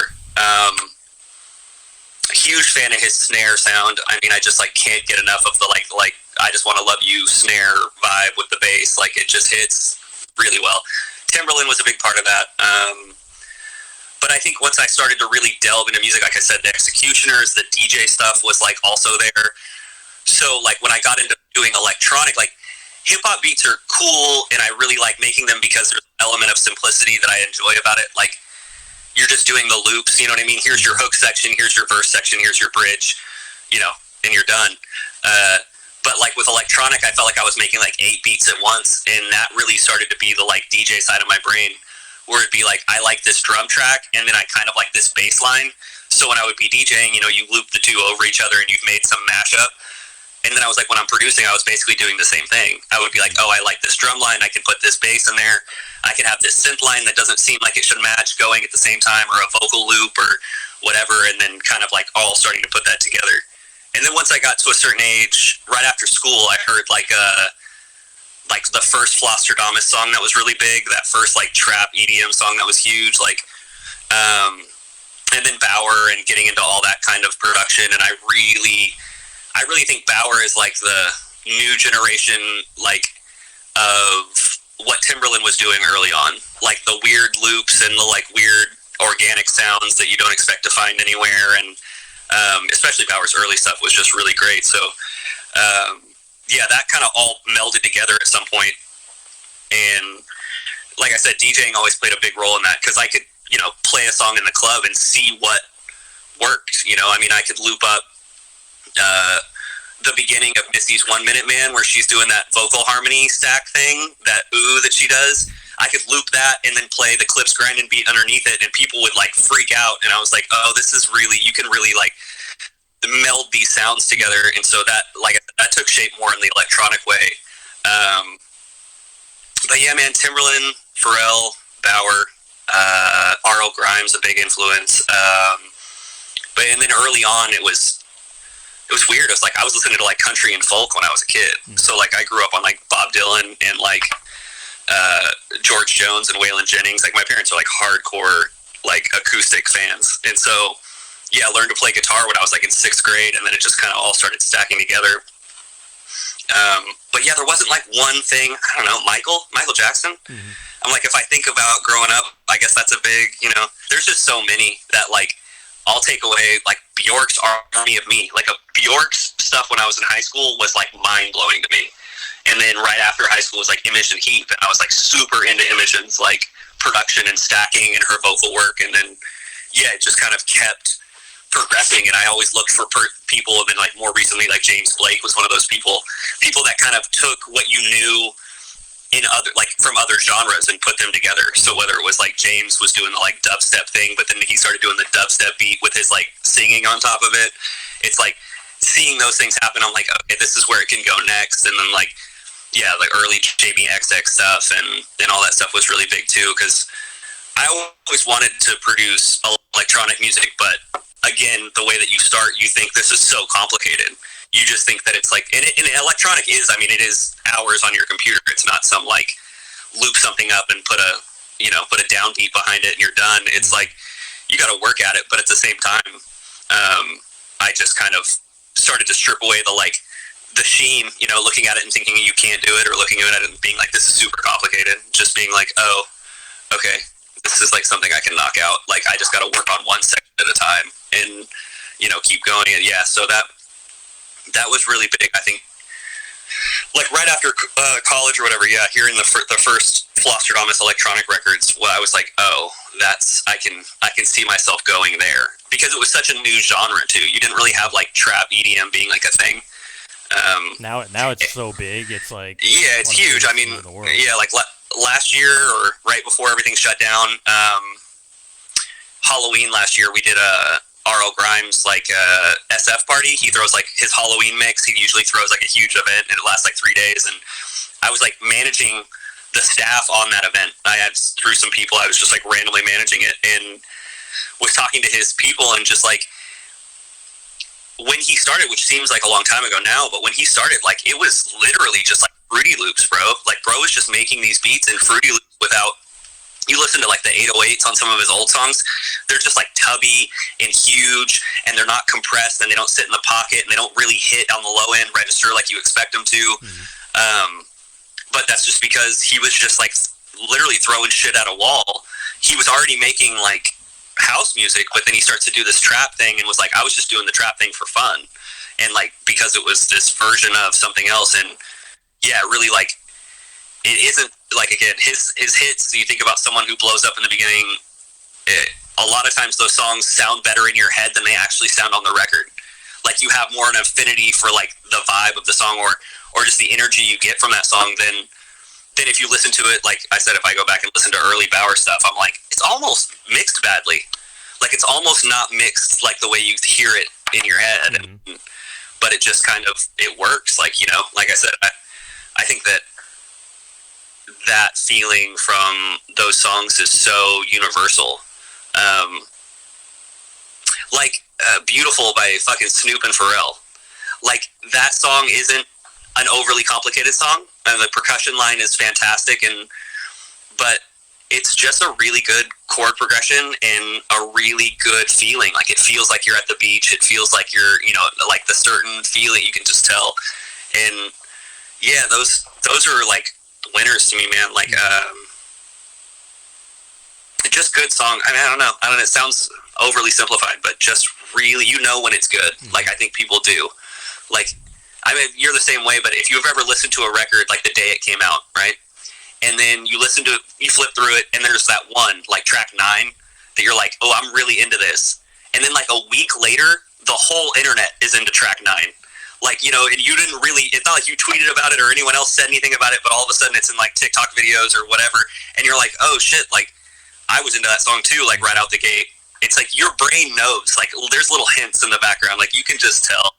A huge fan of his snare sound. I mean, I just, like, can't get enough of the, like, I Just Want to Love You snare vibe with the bass. Like, it just hits really well. Timberland was a big part of that. But I think once I started to really delve into music, like I said, the Executioners, the DJ stuff was, like, also there. So, like, when I got into doing electronic, like, hip-hop beats are cool, and I really like making them because there's an element of simplicity that I enjoy about it. Like, you're just doing the loops, you know what I mean? Here's your hook section, here's your verse section, here's your bridge, and you're done. But, like, with electronic, I felt like I was making, like, 8 beats at once, and that really started to be the, like, DJ side of my brain, where it'd be, like, I like this drum track, and then I kind of like this bass line. So when I would be DJing, you loop the two over each other, and you've made some mashup. And then I was like, when I'm producing, I was basically doing the same thing. I would be like, oh, I like this drum line, I can put this bass in there. I can have this synth line that doesn't seem like it should match going at the same time, or a vocal loop, or whatever, and then kind of like all starting to put that together. And then once I got to a certain age, right after school, I heard like the first Flosstradamus song that was really big, that first like trap EDM song that was huge, like, and then Bauer and getting into all that kind of production. And I really think Bauer is like the new generation, like, of what Timberland was doing early on, like the weird loops and the like weird organic sounds that you don't expect to find anywhere. And especially Bauer's early stuff was just really great. So yeah, that kind of all melded together at some point. And like I said, DJing always played a big role in that, because I could, you know, play a song in the club and see what worked. You know, I mean, I could loop up the beginning of Missy's 1 Minute Man, where she's doing that vocal harmony stack thing, that ooh that she does. I could loop that and then play the Clips grinding beat underneath it, and people would like freak out. And I was like, oh, this is really, you can really like meld these sounds together. And so that, like, that took shape more in the electronic way. But yeah, man, Timberland, Pharrell, Bauer, R.L. Grimes, a big influence. But and then early on, it was weird. It was like I was listening to like country and folk when I was a kid. So like I grew up on like Bob Dylan and like George Jones and Waylon Jennings. Like my parents are like hardcore like acoustic fans, and so yeah, I learned to play guitar when I was like in 6th grade, and then it just kind of all started stacking together. But yeah, there wasn't like one thing. I don't know, Michael Jackson. Mm-hmm. I'm like, if I think about growing up, I guess that's a big, you know, there's just so many that like I'll take away. Like Bjork's Army of Me, like Bjork's stuff when I was in high school was like mind blowing to me. And then right after high school was like Imogen Heap, and I was like super into Imogen's like production and stacking and her vocal work. And then yeah, it just kind of kept progressing, and I always looked for people. And then like more recently, like James Blake was one of those people that kind of took what you knew in other, like from other genres, and put them together. So whether it was like James was doing the like dubstep thing, but then he started doing the dubstep beat with his like singing on top of it. It's like seeing those things happen, I'm like, okay, this is where it can go next. And then like, yeah, like early JBXX stuff and all that stuff was really big too, because I always wanted to produce electronic music, but again, the way that you start, you think this is so complicated. You just think that it's like, and electronic is, I mean, it is hours on your computer. It's not some like loop something up and put a downbeat behind it and you're done. It's like, you got to work at it, but at the same time, I just kind of started to strip away the sheen, you know, looking at it and thinking you can't do it, or looking at it and being like, this is super complicated. Just being like, oh, okay, this is like something I can knock out. Like, I just got to work on one section at a time and, you know, keep going. And yeah, so that was really big. I think, like right after college or whatever, yeah, hearing the first Flosstradamus electronic records, well, I was like, oh, I can see myself going there, because it was such a new genre too. You didn't really have like trap EDM being like a thing. Now it's so big. It's like, yeah, it's huge. I mean, yeah, like last year or right before everything shut down, Halloween last year, we did a R.L. Grimes like SF party. He throws like his Halloween mix. He usually throws like a huge event, and it lasts like 3 days. And I was like managing the staff on that event. I had through some people. I was just like randomly managing it, and was talking to his people, and just like when he started, which seems like a long time ago now, but when he started, like it was literally just like Fruity Loops, bro. Like bro was just making these beats in Fruity Loops without. You listen to like the 808s on some of his old songs, they're just like tubby and huge, and they're not compressed, and they don't sit in the pocket, and they don't really hit on the low end register like you expect them to. But that's just because he was just like literally throwing shit at a wall. He was already making like house music, but then he starts to do this trap thing, and was like, I was just doing the trap thing for fun, and like because it was this version of something else. And yeah, really, like it isn't like, again, his hits. You think about someone who blows up in the beginning, a lot of times those songs sound better in your head than they actually sound on the record. Like you have more an affinity for like the vibe of the song, or just the energy you get from that song than if you listen to it. Like I said, if I go back and listen to early Bauer stuff, I'm like, it's almost mixed badly. Like it's almost not mixed like the way you hear it in your head. But it just kind of, it works. Like, you know, like I said, I think that feeling from those songs is so universal. like Beautiful by fucking Snoop and Pharrell. Like, that song isn't an overly complicated song, and the percussion line is fantastic, but it's just a really good chord progression and a really good feeling. Like, it feels like you're at the beach. It feels like you're, like the certain feeling you can just tell. And yeah, those are like winners to me, man. Like, just good song. I mean, I don't know. It sounds overly simplified, but just really, when it's good. Like, I think people do. Like, I mean, you're the same way, but if you've ever listened to a record like the day it came out, right? And then you listen to it, you flip through it, and there's that one, like track 9, that you're like, oh, I'm really into this. And then like a week later, the whole internet is into track 9. Like, and you didn't really, it's not like you tweeted about it or anyone else said anything about it, but all of a sudden it's in like TikTok videos or whatever. And you're like, oh shit, like I was into that song too, like right out the gate. It's like your brain knows, like there's little hints in the background. Like you can just tell.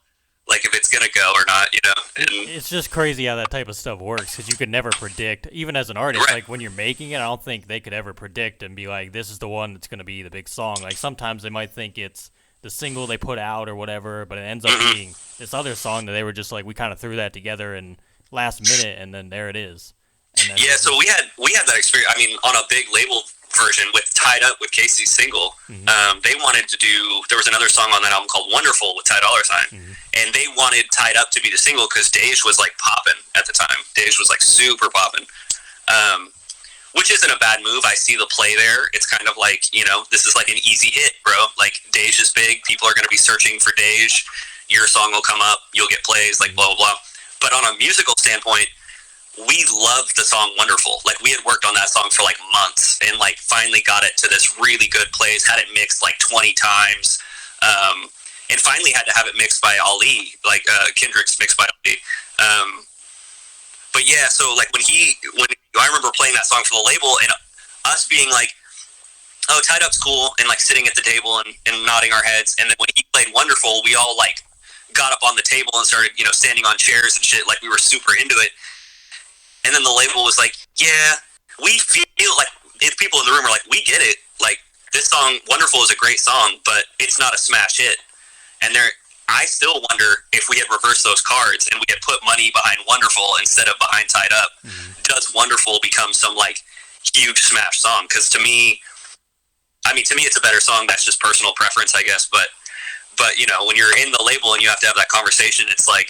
Like, if it's going to go or not, And it's just crazy how that type of stuff works, because you could never predict, even as an artist, right. Like, when you're making it, I don't think they could ever predict and be like, this is the one that's going to be the big song. Like, sometimes they might think it's the single they put out or whatever, but it ends up being this other song that they were just like, we kind of threw that together in last minute, and then there it is. And then yeah, so we had that experience, I mean, on a big label version with Tied Up with Casey's single. They wanted to do, there was another song on that album called Wonderful with Ty Dolla $ign, and they wanted Tied Up to be the single because Dej was like popping at the time. Dej was like super popping, which isn't a bad move. I see the play there. It's kind of like, this is like an easy hit, bro. Like, Dej is big. People are going to be searching for Dej. Your song will come up. You'll get plays, like blah, blah, blah. But on a musical standpoint, we loved the song Wonderful. Like, we had worked on that song for like months and like finally got it to this really good place, had it mixed like 20 times, and finally had to have it mixed by Ali, like Kendrick's mixed by Ali. But yeah, so like when I remember playing that song for the label and us being like, oh, Tied Up's cool, and like sitting at the table and nodding our heads, and then when he played Wonderful, we all like got up on the table and started, standing on chairs and shit, like we were super into it. And then the label was like, yeah, we feel like, if people in the room are like, we get it. Like, this song, Wonderful, is a great song, but it's not a smash hit. And I still wonder if we had reversed those cards and we had put money behind Wonderful instead of behind Tied Up, does Wonderful become some, like, huge smash song? Because to me, it's a better song. That's just personal preference, I guess. But when you're in the label and you have to have that conversation, it's like,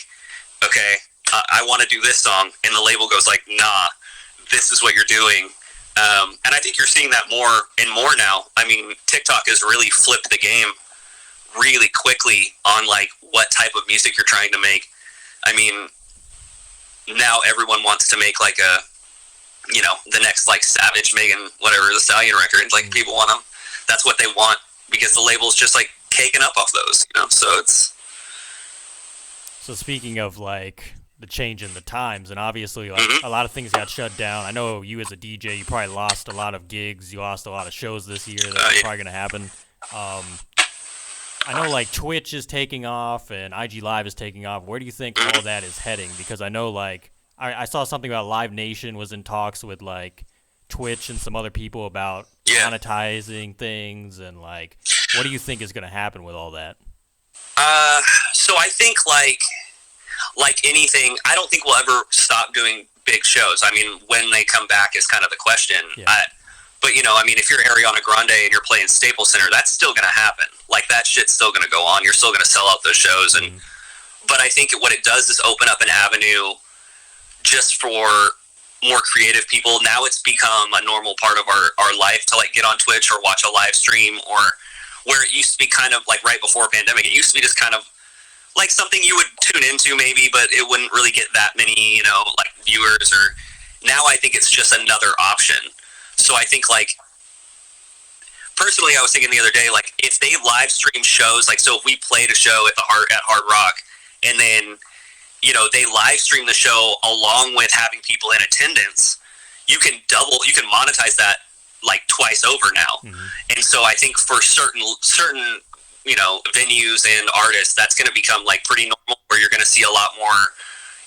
okay, I want to do this song, and the label goes like, nah, this is what you're doing. And I think you're seeing that more and more now. I mean, TikTok has really flipped the game really quickly on like what type of music you're trying to make. I mean, now everyone wants to make like the next like Savage, Megan, whatever, the Stallion record. Like, people want them. That's what they want because the label's just like caking up off those, so it's... So speaking of like the change in the times, and obviously like a lot of things got shut down. I know you as a DJ, you probably lost a lot of gigs. You lost a lot of shows this year that are probably going to happen. I know like Twitch is taking off and IG Live is taking off. Where do you think all that is heading? Because I know like I saw something about Live Nation was in talks with like Twitch and some other people about monetizing things, and like, what do you think is going to happen with all that? So I think like anything, I don't think we'll ever stop doing big shows. I mean, when they come back is kind of the question. Yeah. But if you're Ariana Grande and you're playing Staples Center, that's still going to happen. Like, that shit's still going to go on. You're still going to sell out those shows. And but I think what it does is open up an avenue just for more creative people. Now it's become a normal part of our life to like get on Twitch or watch a live stream, or where it used to be kind of like right before pandemic, it used to be just kind of like something you would tune into maybe, but it wouldn't really get that many, like viewers. Or now I think it's just another option. So I think like, personally, I was thinking the other day, like if they live stream shows, like, so if we played a show at Hard Rock and then, they live stream the show along with having people in attendance, you can monetize that like twice over now. And so I think for certain venues and artists, that's going to become like pretty normal, where you're going to see a lot more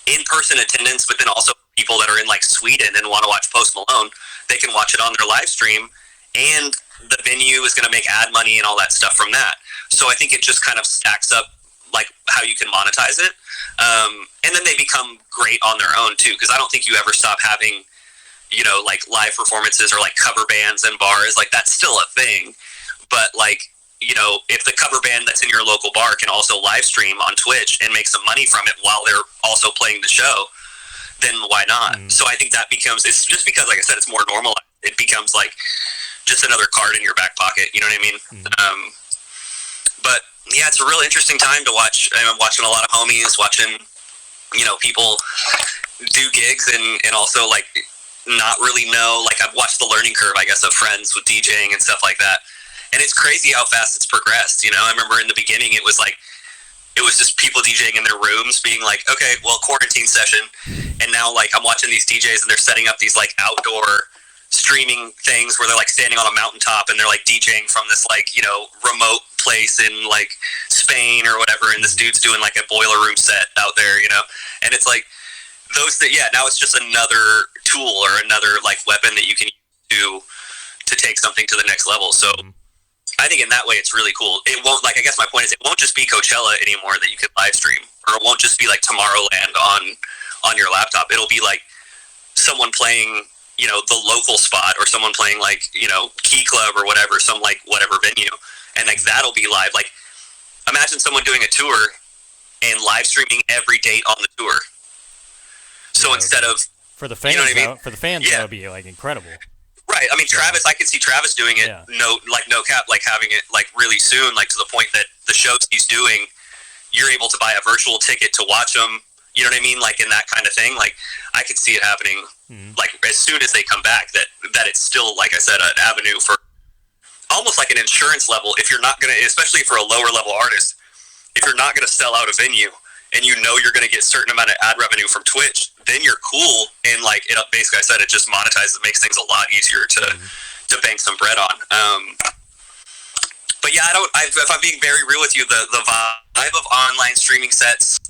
in-person attendance, but then also people that are in like Sweden and want to watch Post Malone, they can watch it on their live stream, and the venue is going to make ad money and all that stuff from that. So I think it just kind of stacks up like how you can monetize it. And then they become great on their own too, because I don't think you ever stop having, you know, like live performances or like cover bands and bars. Like that's still a thing. But like, you know, if the cover band that's in your local bar can also live stream on Twitch and make some money from it while they're also playing the show, then why not? So I think that becomes, it's just because, like I said, it's more normalized. It becomes like just another card in your back pocket. You know what I mean? But yeah, it's a real interesting time to watch. I'm watching a lot of homies, watching, you know, people do gigs and also like not really know, like I've watched the learning curve, I guess, of friends with DJing and stuff like that. And it's crazy how fast it's progressed. You know, I remember in the beginning, it was just people DJing in their rooms being like, okay, well, quarantine session. And now like I'm watching these DJs and they're setting up these like outdoor streaming things where they're like standing on a mountaintop and they're like DJing from this like, you know, remote place in like Spain or whatever. And this dude's doing like a boiler room set out there, you know? And it's like those that, yeah, now it's just another tool or another like weapon that you can use to take something to the next level. So I think in that way it's really cool. It won't, like, I guess my point is it won't just be Coachella anymore that you can live stream, or it won't just be like Tomorrowland on your laptop. It'll be like someone playing, you know, the local spot, or someone playing like, you know, Key Club or whatever, some like whatever venue, and like that'll be live. Like imagine someone doing a tour and live streaming every date on the tour. So instead of, for the fans, you know what I mean? For the fans, that would be like incredible. Right. I mean, Travis, I could see Travis doing it, no cap, like having it like really soon, like to the point that the shows he's doing, you're able to buy a virtual ticket to watch them. You know what I mean? Like in that kind of thing. Like I could see it happening, like as soon as they come back. That it's still, like I said, an avenue for almost like an insurance level. If you're not gonna, especially for a lower level artist, if you're not gonna sell out a venue and you know you're gonna get a certain amount of ad revenue from Twitch, then you're cool. And like it basically, I said, it just monetizes. It makes things a lot easier to bank some bread on. But yeah, if I'm being very real with you, the vibe of online streaming sets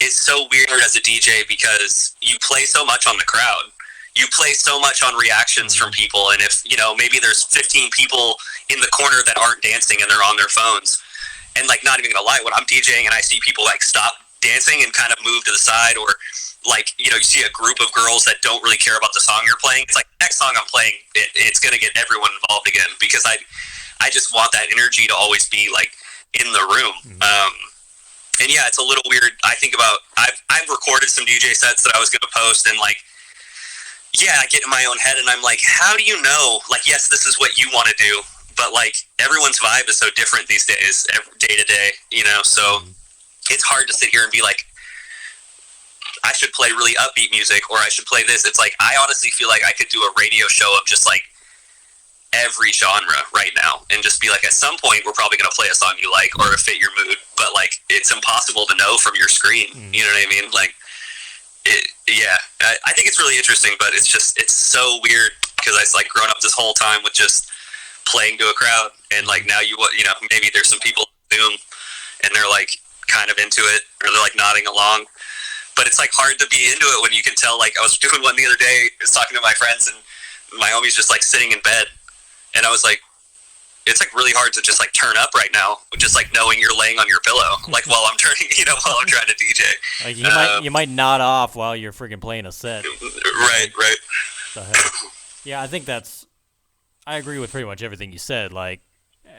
is so weird as a DJ, because you play so much on the crowd. You play so much on reactions from people. And if, you know, maybe there's 15 people in the corner that aren't dancing and they're on their phones, and like, not even gonna lie, when I'm DJing and I see people like stop dancing and kind of move to the side, or like, you know, you see a group of girls that don't really care about the song you're playing, it's like, next song I'm playing, it's gonna get everyone involved again, because I just want that energy to always be like in the room. And yeah, it's a little weird. I think about, I've recorded some DJ sets that I was gonna post, and like, yeah, I get in my own head and I'm like, how do you know, like, yes, this is what you want to do, but like everyone's vibe is so different these days, day to day, you know, so it's hard to sit here and be like, I should play really upbeat music, or I should play this. It's like, I honestly feel like I could do a radio show of just like every genre right now, and just be like, at some point we're probably going to play a song you like or fit your mood, but like it's impossible to know from your screen. You know what I mean? Like I think it's really interesting, but it's so weird, because I like grown up this whole time with just playing to a crowd, and like now you know, maybe there's some people on Zoom and they're like kind of into it, or they're like nodding along, but it's like hard to be into it when you can tell. Like I was doing one the other day, I was talking to my friends, and my homie's just like sitting in bed, and I was like, it's like really hard to just like turn up right now, just like knowing you're laying on your pillow, like while I'm turning, you know, while I'm trying to DJ. Like you might nod off while you're freaking playing a set. Right. The hell? Yeah, I think I agree with pretty much everything you said. Like,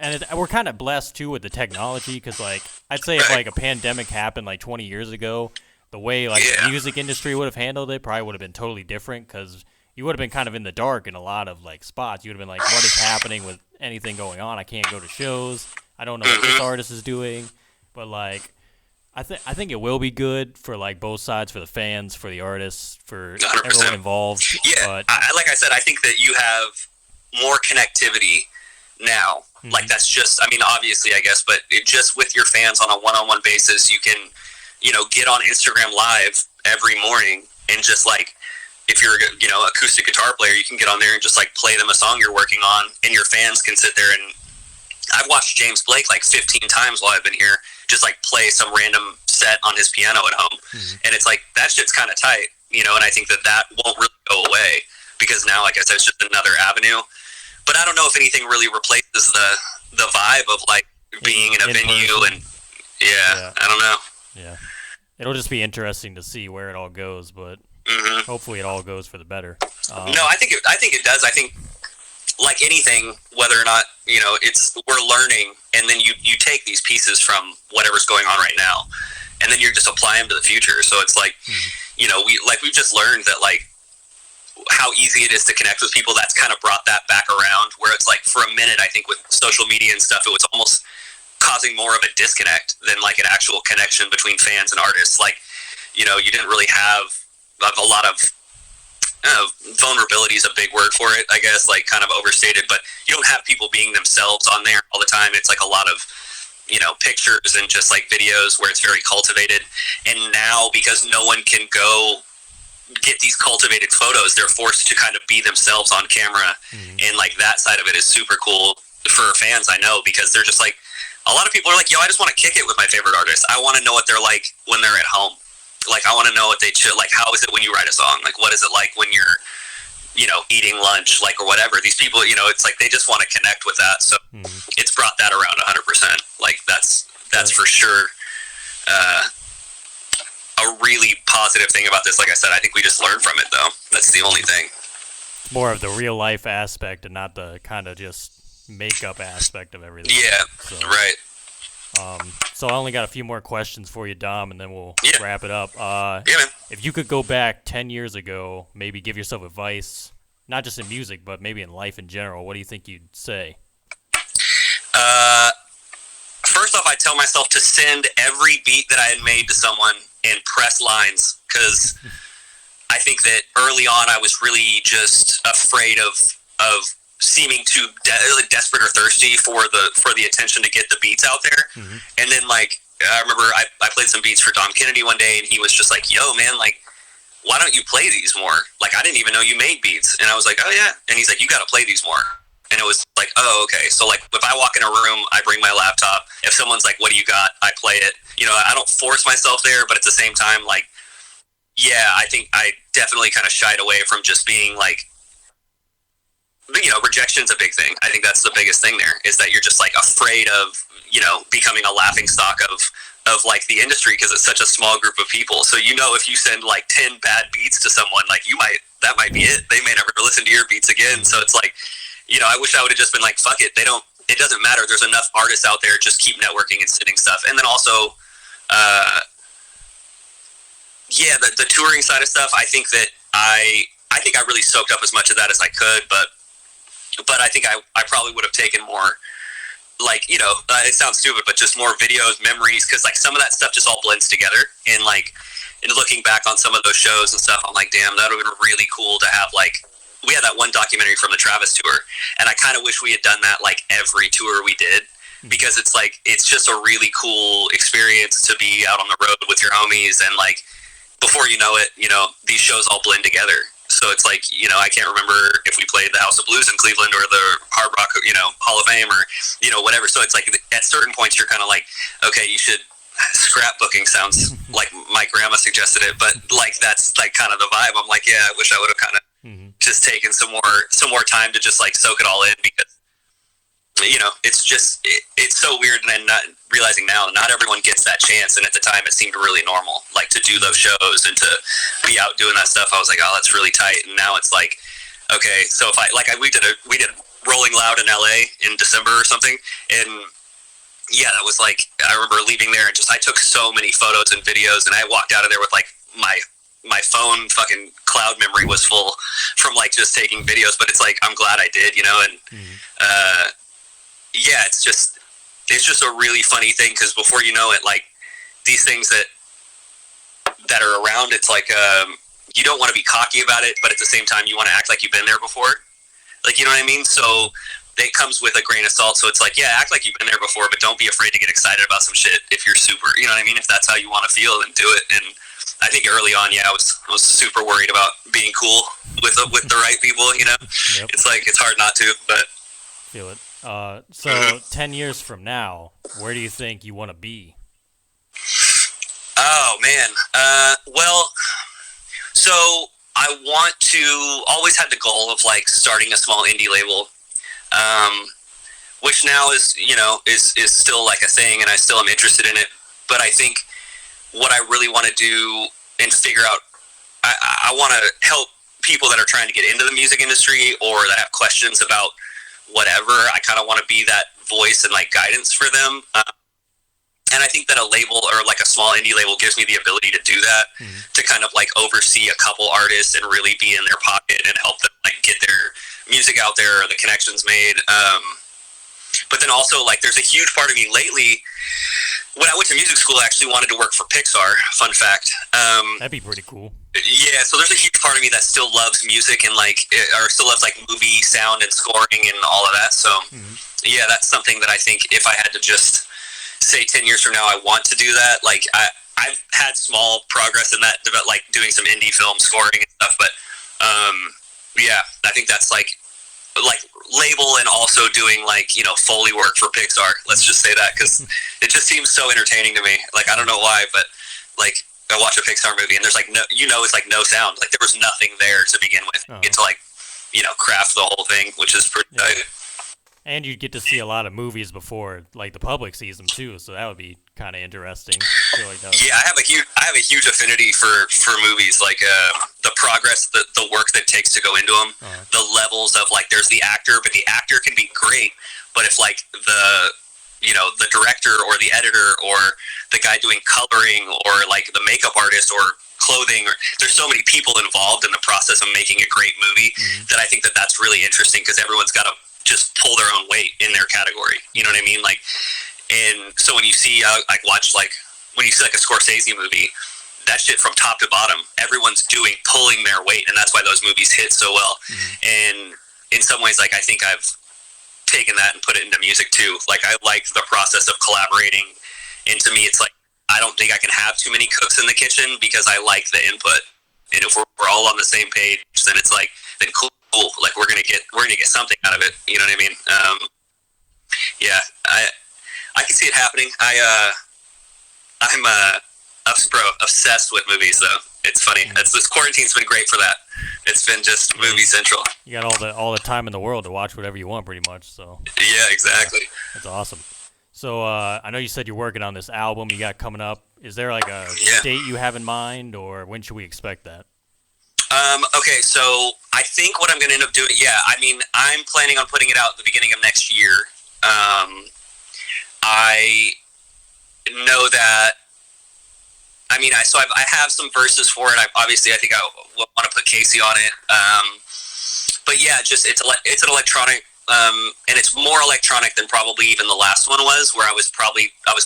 and we're kind of blessed too with the technology, because like I'd say if like a pandemic happened like 20 years ago, the way like the music industry would have handled it probably would have been totally different, because you would have been kind of in the dark in a lot of like spots. You would have been like, what is happening with anything going on? I can't go to shows. I don't know what this artist is doing. But like, I think it will be good for like both sides, for the fans, for the artists, for 100%. Everyone involved. Yeah, but like I said, I think that you have more connectivity now. Like that's just, I mean, obviously, I guess, but just with your fans on a one-on-one basis, you can, you know, get on Instagram Live every morning and just like, if you're, you know, acoustic guitar player, you can get on there and just like play them a song you're working on, and your fans can sit there. And I've watched James Blake like 15 times while I've been here, just like play some random set on his piano at home. And it's like, that shit's kind of tight, you know, and I think that won't really go away, because now, like I said, it's just another avenue. But I don't know if anything really replaces the vibe of like being in a venue person. and I don't know. Yeah. It'll just be interesting to see where it all goes, but hopefully it all goes for the better. No, I think it does. I think, like anything, whether or not we're learning, and then you take these pieces from whatever's going on right now, and then you're just applying them to the future. So it's like, we've just learned that like how easy it is to connect with people. That's kind of brought that back around. Where it's like for a minute, I think with social media and stuff, it was almost causing more of a disconnect than like an actual connection between fans and artists. Like, you didn't really have a lot of vulnerability is a big word for it, I guess, like kind of overstated, but you don't have people being themselves on there all the time. It's like a lot of, pictures and just like videos where it's very cultivated. And now, because no one can go get these cultivated photos, they're forced to kind of be themselves on camera. And like that side of it is super cool for fans, I know, because they're just like, a lot of people are like, yo, I just want to kick it with my favorite artist. I want to know what they're like when they're at home. Like, I want to know what they chill. Like, how is it when you write a song? Like, what is it like when you're, eating lunch, like, or whatever. These people, it's like they just want to connect with that. So it's brought that around 100%. Like, that's for sure a really positive thing about this. Like I said, I think we just learn from it, though. That's the only thing. More of the real life aspect and not the kind of just makeup aspect of everything. Yeah, so, right. So I only got a few more questions for you, Dom, and then we'll wrap it up. Yeah, man. If you could go back 10 years ago, maybe give yourself advice, not just in music, but maybe in life in general, what do you think you'd say? First off, I tell myself to send every beat that I had made to someone and press lines, because I think that early on I was really just afraid of seeming too desperate or thirsty for the attention to get the beats out there. And then like I remember I played some beats for Dom Kennedy one day, and he was just like, yo man, like, why don't you play these more? Like, I didn't even know you made beats. And I was like, oh yeah. And he's like, you gotta play these more. And it was like, oh, okay. So like if I walk in a room, I bring my laptop. If someone's like, what do you got? I play it. I don't force myself there, but at the same time, like, yeah, I think I definitely kind of shied away from just being like, rejection's a big thing. I think that's the biggest thing there, is that you're just like afraid of, becoming a laughing stock of like the industry, because it's such a small group of people. So, if you send like 10 bad beats to someone, like that might be it. They may never listen to your beats again. So it's like, I wish I would have just been like, fuck it. It doesn't matter. There's enough artists out there. Just keep networking and sending stuff. And then also, the touring side of stuff, I think that I really soaked up as much of that as I could, but I think I probably would have taken more, like, it sounds stupid, but just more videos, memories, because like some of that stuff just all blends together. And like, looking back on some of those shows and stuff, I'm like, damn, that would have been really cool to have. Like, we had that one documentary from the Travis tour, and I kind of wish we had done that like every tour we did, because it's like, it's just a really cool experience to be out on the road with your homies, and like, before you know it, these shows all blend together. So it's like, I can't remember if we played the House of Blues in Cleveland or the Hard Rock, Hall of Fame, or, whatever. So it's like, at certain points, you're kind of like, okay, you should, scrapbooking sounds like my grandma suggested it, but like, that's like kind of the vibe. I'm like, yeah, I wish I would have kind of just taken some more time to just like soak it all in, because, it's just, it's so weird. And then not realizing now, not everyone gets that chance. And at the time it seemed really normal, like to do those shows and to be out doing that stuff. I was like, oh, that's really tight. And now it's like, okay, so if we did Rolling Loud in LA in December or something. And yeah, that was like, I remember leaving there and just, I took so many photos and videos, and I walked out of there with like my phone fucking cloud memory was full from like just taking videos. But it's like, I'm glad I did, and yeah, it's just a really funny thing, because before you know it, like, these things that are around, it's like, you don't want to be cocky about it, but at the same time you want to act like you've been there before, like, you know what I mean? So it comes with a grain of salt. So it's like, yeah, act like you've been there before, but don't be afraid to get excited about some shit if you're super, you know what I mean? If that's how you want to feel, then do it. And I think early on, yeah, I was super worried about being cool with the right people, Yep. It's like, it's hard not to, but feel it. So 10 years from now, where do you think you want to be? Oh man. Well, so I want to, always had the goal of like starting a small indie label. which now is is still like a thing, and I still am interested in it. But I think what I really want to do and figure out, I want to help people that are trying to get into the music industry or that have questions about whatever. I kind of want to be that voice and like guidance for them. And I think that a label or like a small indie label gives me the ability to do that, to kind of like oversee a couple artists and really be in their pocket and help them like get their music out there or the connections made. But then also, like, there's a huge part of me lately. When I went to music school, I actually wanted to work for Pixar. Fun fact. That'd be pretty cool. Yeah, so there's a huge part of me that still loves music and like, or still loves like movie sound and scoring and all of that. So yeah, that's something that I think if I had to just say 10 years from now, I want to do that. Like I've had small progress in that, like doing some indie film scoring and stuff. But yeah, I think that's like label and also doing like, Foley work for Pixar. Let's just say that, because it just seems so entertaining to me. Like, I don't know why, but like I watch a Pixar movie and there's like no, it's like no sound. Like there was nothing there to begin with. You get to like, craft the whole thing, which is pretty exciting. And you get to see a lot of movies before like the public sees them too, so that would be kind of interesting. I feel like yeah, I have a huge affinity for movies, like the progress, the work that takes to go into them, the levels of like there's the actor, but the actor can be great, but if like the director or the editor or the guy doing coloring or like the makeup artist or clothing, or there's so many people involved in the process of making a great movie that I think that that's really interesting, because everyone's got to just pull their own weight in their category. You know what I mean? Like, and so when you see when you see like a Scorsese movie, that shit from top to bottom, everyone's pulling their weight, and that's why those movies hit so well. And in some ways, like I think I've taken that and put it into music too. Like I like the process of collaborating, and to me, it's like I don't think I can have too many cooks in the kitchen, because I like the input. And if we're all on the same page, then it's like, then cool. Like we're gonna get something out of it. You know what I mean? Yeah, I can see it happening. I'm obsessed with movies, though. It's funny. This quarantine's been great for that. It's been just movie central. You got all the time in the world to watch whatever you want, pretty much. So yeah, exactly. That's awesome. So I know you said you're working on this album you got coming up. Is there like a date you have in mind, or when should we expect that? Okay, so I think what I'm going to end up doing, I'm planning on putting it out at the beginning of next year. I know that, I have some verses for it. I think I want to put Casey on it. But yeah, just, it's an electronic, and it's more electronic than probably even the last one was, where I was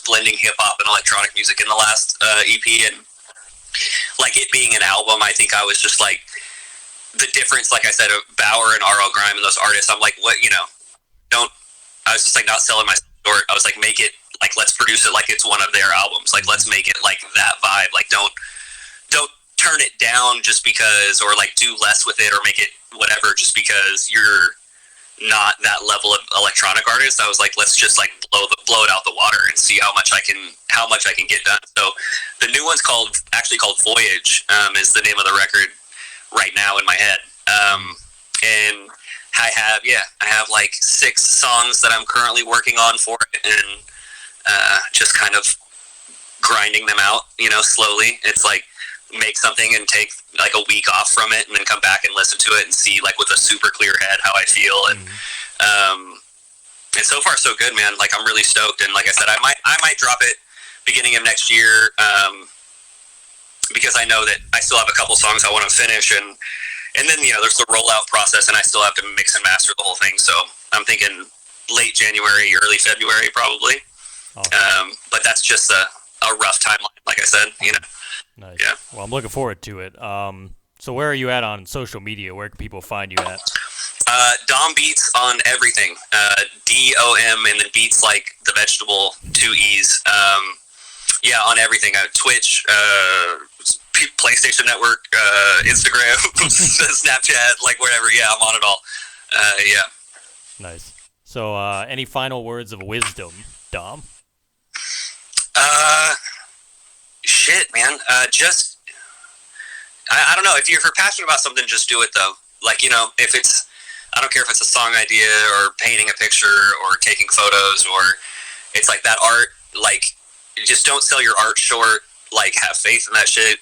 blending hip hop and electronic music in the last, EP, and like it being an album, I think I was just like, the difference, like I said, of Bauer and R.L. Grime and those artists, I'm like, what, I was just like not selling myself short. I was like, make it, like, let's produce it like it's one of their albums. Like, let's make it like that vibe. Like, don't turn it down just because, or like do less with it or make it whatever just because you're not that level of electronic artist. I was like, let's just like blow it out the water and see how much I can get done. So the new one's actually called Voyage, is the name of the record right now in my head. And I have like 6 songs that I'm currently working on for it, and just kind of grinding them out, slowly. It's like make something and take like a week off from it and then come back and listen to it and see like with a super clear head how I feel. And so far so good, man. Like I'm really stoked, and like I said, I might drop it beginning of next year, because I know that I still have a couple songs I want to finish, and then there's the rollout process, and I still have to mix and master the whole thing. So I'm thinking late January, early February probably. But that's just a rough timeline, like I said. Nice. Yeah. Well, I'm looking forward to it. So where are you at on social media? Where can people find you at? DomBeets on everything. DOM and then beats like the vegetable, 2 E's. Yeah, on everything. Twitch, PlayStation Network, Instagram, Snapchat, like whatever. Yeah, I'm on it all. Yeah. Nice. So, any final words of wisdom, Dom? Shit, man. Just, I don't know. If you're passionate about something, just do it, though. Like, if it's, I don't care if it's a song idea or painting a picture or taking photos, or it's like that art, like, just don't sell your art short. Like, have faith in that shit.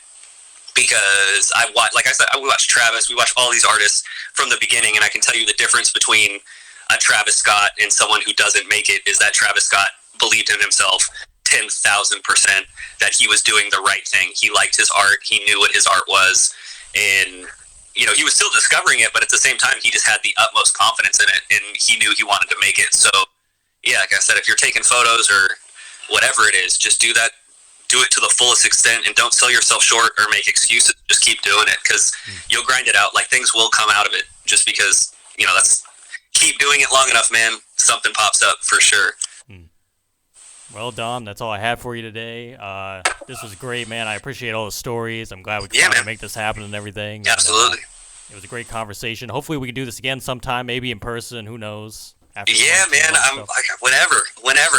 Because like I said, we watch Travis, we watch all these artists from the beginning, and I can tell you the difference between a Travis Scott and someone who doesn't make it is that Travis Scott believed in himself 10,000% that he was doing the right thing. He liked his art. He knew what his art was, and he was still discovering it, but at the same time, he just had the utmost confidence in it, and he knew he wanted to make it. So, yeah, like I said, if you're taking photos or whatever it is, just do that. Do it to the fullest extent, and don't sell yourself short or make excuses. Just keep doing it, because you'll grind it out. Like, things will come out of it, just because, that's, keep doing it long enough, man. Something pops up for sure. Well, Dom, that's all I have for you today. This was great, man. I appreciate all the stories. I'm glad we could make this happen and everything. Absolutely. And, it was a great conversation. Hopefully we can do this again sometime, maybe in person. Who knows? Yeah, man. I'm like, whenever.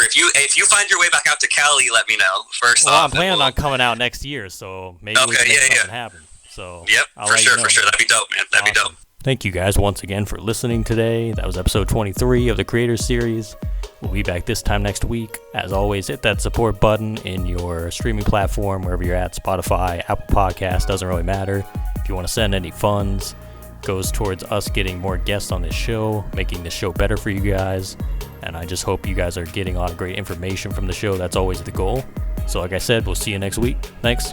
If you find your way back out to Cali, let me know. First off, I'm planning on coming out next year, so maybe we can make something happen. So yep, for sure. That'd be dope, man. That'd be dope. Thank you guys once again for listening today. That was episode 23 of the Creator Series. We'll be back this time next week. As always, hit that support button in your streaming platform, wherever you're at, Spotify, Apple Podcasts, doesn't really matter. If you want to send any funds, goes towards us getting more guests on this show, making the show better for you guys. And I just hope you guys are getting a lot of great information from the show. That's always the goal. So like I said, we'll see you next week. Thanks.